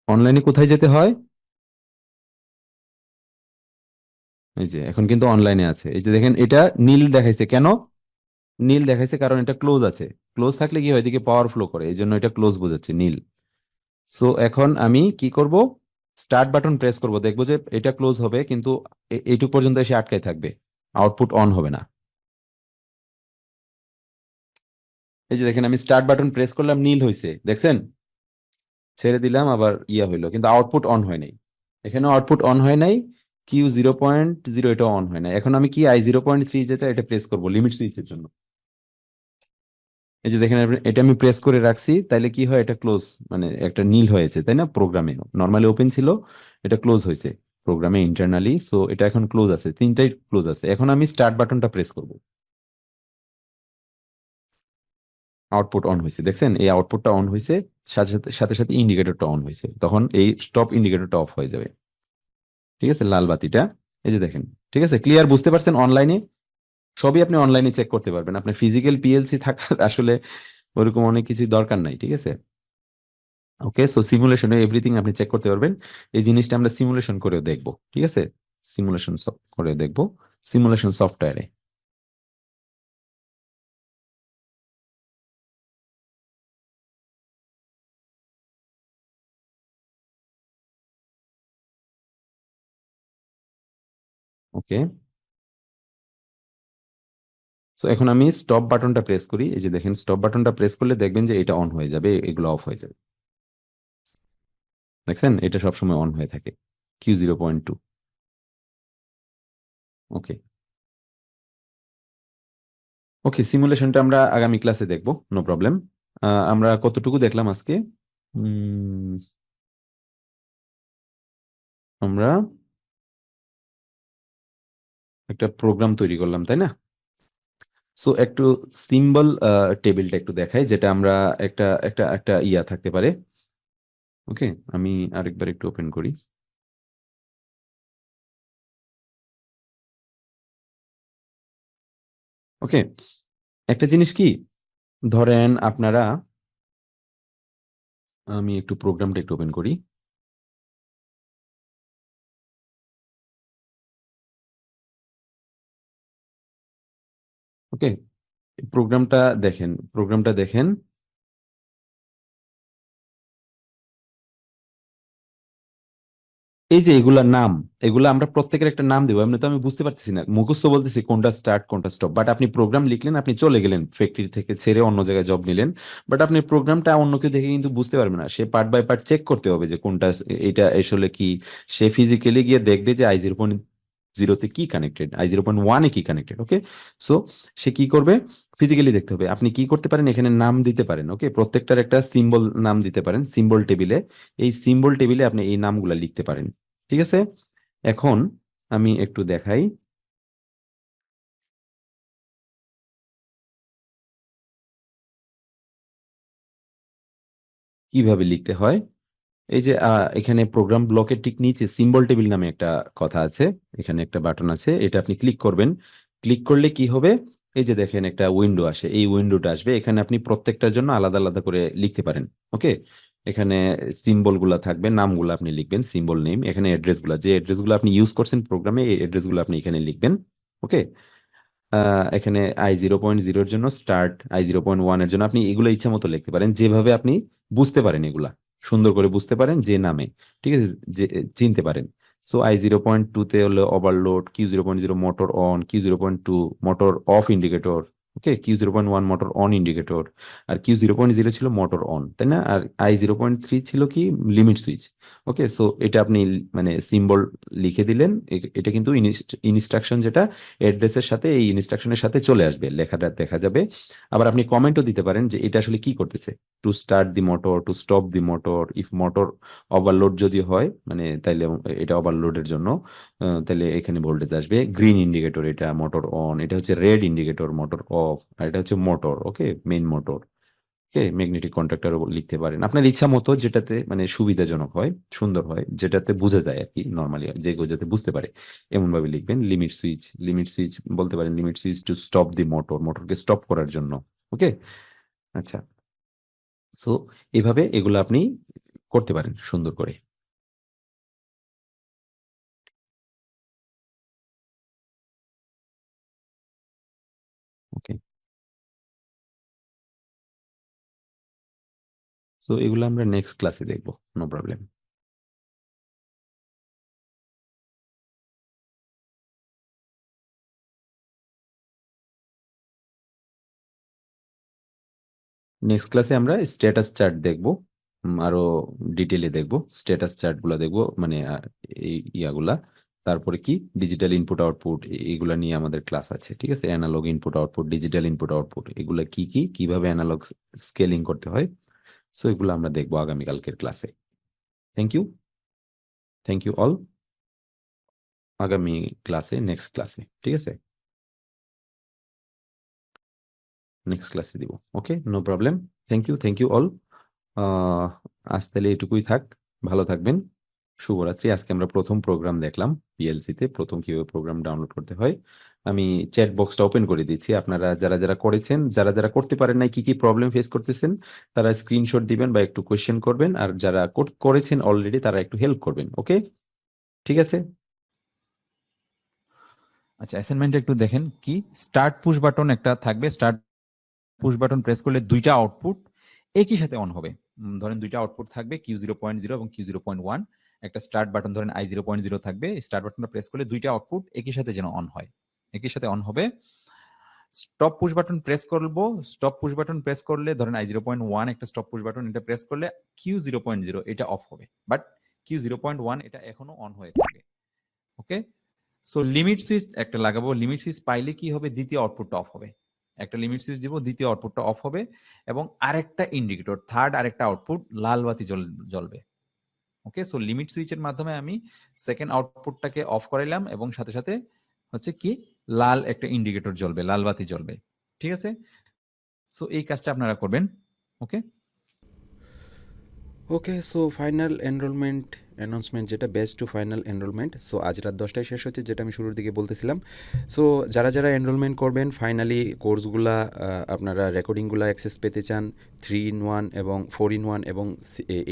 অনলাইনে কোথায় যেতে হয়? এই যে এখন কিন্তু অনলাইনে আছে, এই যে দেখেন এটা নীল দেখাইছে কেন? নীল দেখাইছে কারণ এটা ক্লোজ আছে। ক্লোজ থাকলে কি হয়, এদিকে পাওয়ার ফ্লো করে, এই জন্য এটা ক্লোজ বোঝাচ্ছে নীল। সো এখন আমি কি করব, স্টার্ট বাটন প্রেস করব, দেখবো যে এটা ক্লোজ হবে কিন্তু এইটুক পর্যন্ত এসে আটকায় থাকবে, আউটপুট অন হবে না। এই যে দেখেন আমি স্টার্ট বাটন প্রেস করলাম, নীল হয়েছে দেখছেন, ছেড়ে দিলাম আবার ইয়া হইলো, কিন্তু আউটপুট অন হয় নাই। এখানে আউটপুট অন হয় নাই, Q0.0 এটা অন হয় না। এখন আমি কি I0.3 যেটা এটা প্রেস করব লিমিট সুইচের জন্য। এই যে দেখেন এটা আমি প্রেস করে রাখছি, তাইলে কি হয়, এটা ক্লোজ, মানে একটা নীল হয়েছে তাই না? প্রোগ্রামে নর্মালি ওপেন ছিল, এটা ক্লোজ হয়েছে প্রোগ্রামে ইন্টারনালি। সো এটা এখন ক্লোজ আছে, তিনটাই ক্লোজ আছে। এখন আমি স্টার্ট বাটনটা প্রেস করব, আউটপুট অন হয়েছে দেখছেন, এই আউটপুটটা অন হয়েছে, সাথে সাথে সাথে সাথে ইন্ডিকেটরটা অন হয়েছে, তখন এই স্টপ ইন্ডিকেটরটা অফ হয়ে যাবে। ঠিক আছে, লাল বাতিটা, এই যে দেখেন। ঠিক আছে, ক্লিয়ার বুঝতে পারছেন? অনলাইনে সবই আপনি অনলাইনে চেক করতে পারবেন, আপনার ফিজিক্যাল পিএলসি থাকার আসলে ওরকম অনেক কিছু দরকার নাই। ঠিক আছে, ওকে। সো সিমুলেশনে এভরিথিং আপনি চেক করতে পারবেন। এই জিনিসটা আমরা সিমুলেশন করেও দেখবো। ঠিক আছে, সিমুলেশন করে দেখবো, সিমুলেশন সফটওয়্যারে। ওকে, সো এখন আমি স্টপ বাটনটা প্রেস করি, এই যে দেখেন স্টপ বাটনটা প্রেস করলে দেখবেন যে এটা অন হয়ে যাবে, এগুলো অফ হয়ে যাবে। দেখছেন, এটা সবসময় অন হয়ে থাকে, Q0.2। ওকে, ওকে, সিমুলেশনটা আমরা আগামী ক্লাসে দেখবো, নো প্রবলেম। আমরা কতটুকু দেখলাম আজকে? উম, আমরা একটা প্রোগ্রাম তৈরি করলাম তাই না? সো একটু সিম্বল টেবিলটা একটু দেখাই, যেটা আমরা একটা একটা একটা ইয়া থাকতে পারে। ওকে, আমি আরেকবার একটু ওপেন করি। ওকে, একটা জিনিস কি, ধরেন আপনারা, আমি একটু প্রোগ্রামটা একটু ওপেন করি। ওকে, প্রোগ্রামটা দেখেন, প্রোগ্রামটা দেখেন। এই যে এগুলা নাম, এগুলা আমরা প্রত্যেকের একটা নাম দেবো। এমনি তো আমি বুঝতে পারতেছি না, মুখস্থ বলতেছি কোনটা স্টার্ট কোনটা স্টপ, বাট আপনি প্রোগ্রাম লিখলেন, আপনি চলে গেলেন ফ্যাক্টরি থেকে ছেড়ে অন্য জায়গায় জব নিলেন, বাট আপনি প্রোগ্রামটা অন্য কেউ দেখে কিন্তু বুঝতে পারবে না। সে পার্ট বাই পার্ট চেক করতে হবে যে কোনটা এটা আসলে কি। সে ফিজিক্যালি গিয়ে দেখবে যে I0.0 কি কানেক্টেড, I0.1 কি কানেক্টেড। ওকে, সো সে কি করবে, ফিজিক্যালি দেখতে হবে। আপনি কি করতে পারেন, এখানে নাম দিতে পারেন। ওকে, প্রত্যেকটার একটা সিম্বল নাম দিতে পারেন সিম্বল টেবিলে। এই সিম্বল টেবিলে আপনি এই নামগুলা লিখতে পারেন। ঠিক আছে, এখন আমি একটু দেখাই কিভাবে লিখতে হয়। এই যে এখানে প্রোগ্রাম ব্লকের ঠিক নিচে সিম্বল টেবিল নামে একটা কথা আছে, এখানে একটা বাটন আছে, এটা আপনি ক্লিক করবেন। ক্লিক করলে কি হবে, এই যে দেখেন একটা উইন্ডো আসে, এই উইন্ডোটা আসবে, এখানে আপনি প্রত্যেকটার জন্য আলাদা আলাদা করে লিখতে পারেন। ওকে, এখানে সিম্বল গুলা থাকবে, নামগুলো আপনি লিখবেন, সিম্বল নেম, এখানে অ্যাড্রেস গুলা, যে অ্যাড্রেস গুলো আপনি ইউজ করছেন প্রোগ্রামে, এই অ্যাড্রেস গুলো আপনি এখানে লিখবেন। ওকে, এখানে I0.0 জন্য স্টার্ট, I0.1 এর জন্য আপনি এগুলো ইচ্ছা মতো লিখতে পারেন, যেভাবে আপনি বুঝতে পারেন, এগুলা সুন্দর করে বুঝতে পারেন যে নামে। ঠিক আছে, যে চিনতে পারেন। সো I0.2 তে হলো overload, Q0.0 motor on, Q0.2 motor off indicator. Okay, Q0.1 motor on indicator, আর Q0.0 ছিল মোটর অন, তাই না? আর I0.3 ছিল কি লিমিট সুইচ। ওকে, সো এটা আপনি মানে সিম্বল লিখে দিলেন, এটা কিন্তু ইনস্ট্রাকশন, যেটা অ্যাড্রেসের সাথে, এই ইনস্ট্রাকশনের সাথে চলে আসবে, লেখাটা দেখা যাবে। আবার আপনি কমেন্টও দিতে পারেন যে এটা আসলে কি করতেছে, to start the motor, two stop the motor, if motor overload যদি হয়, মানে তাইলে এটা ওভারলোডের জন্য, তাহলে এখানে ভোল্টেজ আসবে। গ্রিন ইন্ডিকেটর, এটা মোটর অন, এটা হচ্ছে রেড ইন্ডিকেটর, মোটর অফ, আর এটা হচ্ছে মোটর, ওকে, মেইন মোটর। ওকে, ম্যাগনেটিক কন্ট্রাক্টরও লিখতে পারেন আপনার ইচ্ছা মতো, যেটাতে মানে সুবিধাজনক হয়, সুন্দর হয়, যেটাতে বোঝা যায় আর কি, নর্মালি যে কেউ যাতে বুঝতে পারে এমন ভাবে লিখবেন। লিমিট সুইচ, লিমিট সুইচ বলতে পারেন limit switch to stop the motor, মোটরকে স্টপ করার জন্য। ওকে, আচ্ছা, সো এভাবে এগুলো আপনি করতে পারেন সুন্দর করে। ওকে, সো এগুলো আমরা নেক্সট ক্লাসে দেখবো, নো প্রবলেম। নেক্সট ক্লাসে আমরা স্ট্যাটাস চার্ট দেখব, আরো ডিটেলে দেখব, স্ট্যাটাস চার্ট গুলা দেখবো, মানে এই ইয়াগুলা। তারপরে কি ডিজিটাল ইনপুট আউটপুট, এগুলা নিয়ে আমাদের ক্লাস আছে, ঠিক আছে? Analog input output, digital input output, এগুলা কি কি, কিভাবে অ্যানালগ স্কেলিং করতে হয়, সো এগুলো আমরা দেখবো আগামীকালকের ক্লাসে। Thank you, thank you all. আগামী ক্লাসে, নেক্সট ক্লাসে, ঠিক আছে? নেক্সট ক্লাসে দিব, okay, no problem. Thank you all. আজ তাহলে এটুকুই থাক, ভালো থাকবেন, শুভরাত্রি। আজকে আমরা প্রথম প্রোগ্রাম দেখলাম, পিএলসিতে প্রথম কিভাবে প্রোগ্রাম ডাউনলোড করতে হয়। আমি চ্যাট বক্সটা ওপেন করে দিচ্ছি, আপনারা যারা যারা করেছেন, যারা যারা করতে পারেন নাই, কি কি প্রবলেম ফেস করতেছেন, তারা স্ক্রিনশট দিবেন বা একটু কোয়েশ্চেন করবেন, আর যারা করেছেন অলরেডি তারা একটু হেল্প করবেন, ওকে? ঠিক আছে। আচ্ছা, অ্যাসাইনমেন্টে একটু দেখেন, কি স্টার্ট পুশ বাটন একটা থাকবে, স্টার্ট পুশ বাটন প্রেস করলে দুইটা আউটপুট একই সাথে অন হবে। ধরেন দুইটা আউটপুট থাকবে, Q0.0 এবং Q0.1। একটা স্টার্ট বাটন ধরেন I0.0 থাকবে, স্টার্ট বাটনটা প্রেস করলে দুইটা আউটপুট একই সাথে যেন অন হয়, একই সাথে অন হবে। স্টপ পুশ বাটন প্রেস করবো, স্টপ পুশ বাটন প্রেস করলে ধরেন I0.1 একটা স্টপ পুশ বাটন, এটা প্রেস করলে Q0.0 এটা অফ হবে, বাট Q0.1 এটা এখনো অন হয়ে থাকবে। ওকে, সো লিমিট সুইচ একটা লাগাবো, লিমিট সুইচ পাইলে কি হবে, দ্বিতীয় আউটপুটটা অফ হবে। একটা লিমিট সুইচ দিব, দ্বিতীয় আউটপুটটা অফ হবে, এবং আরেকটা ইন্ডিকেটর, থার্ড আরেকটা আউটপুট লাল বাতি জ্বলবে। ওকে, সো লিমিট সুইচের মাধ্যমে আমি সেকেন্ড আউটপুটটাকে অফ করাইলাম, এবং সাথে সাথে হচ্ছে কি লাল একটা ইন্ডিকেটর জ্বলবে, লাল বাতি জ্বলবে, ঠিক আছে? সো এই কাজটা আপনারা করবেন, ওকে? ওকে, সো ফাইনাল এনরোলমেন্ট অ্যানাউন্সমেন্ট, যেটা best to final enrolment, so আজ রাত 10টায় শেষ হচ্ছে, যেটা আমি শুরুর দিকে বলতেছিলাম। সো যারা যারা এনরোলমেন্ট করবেন, ফাইনালি কোর্সগুলা আপনারা রেকর্ডিংগুলো অ্যাক্সেস পেতে চান, 3-in-1 এবং 4-in-1 এবং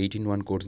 8-in-1 কোর্স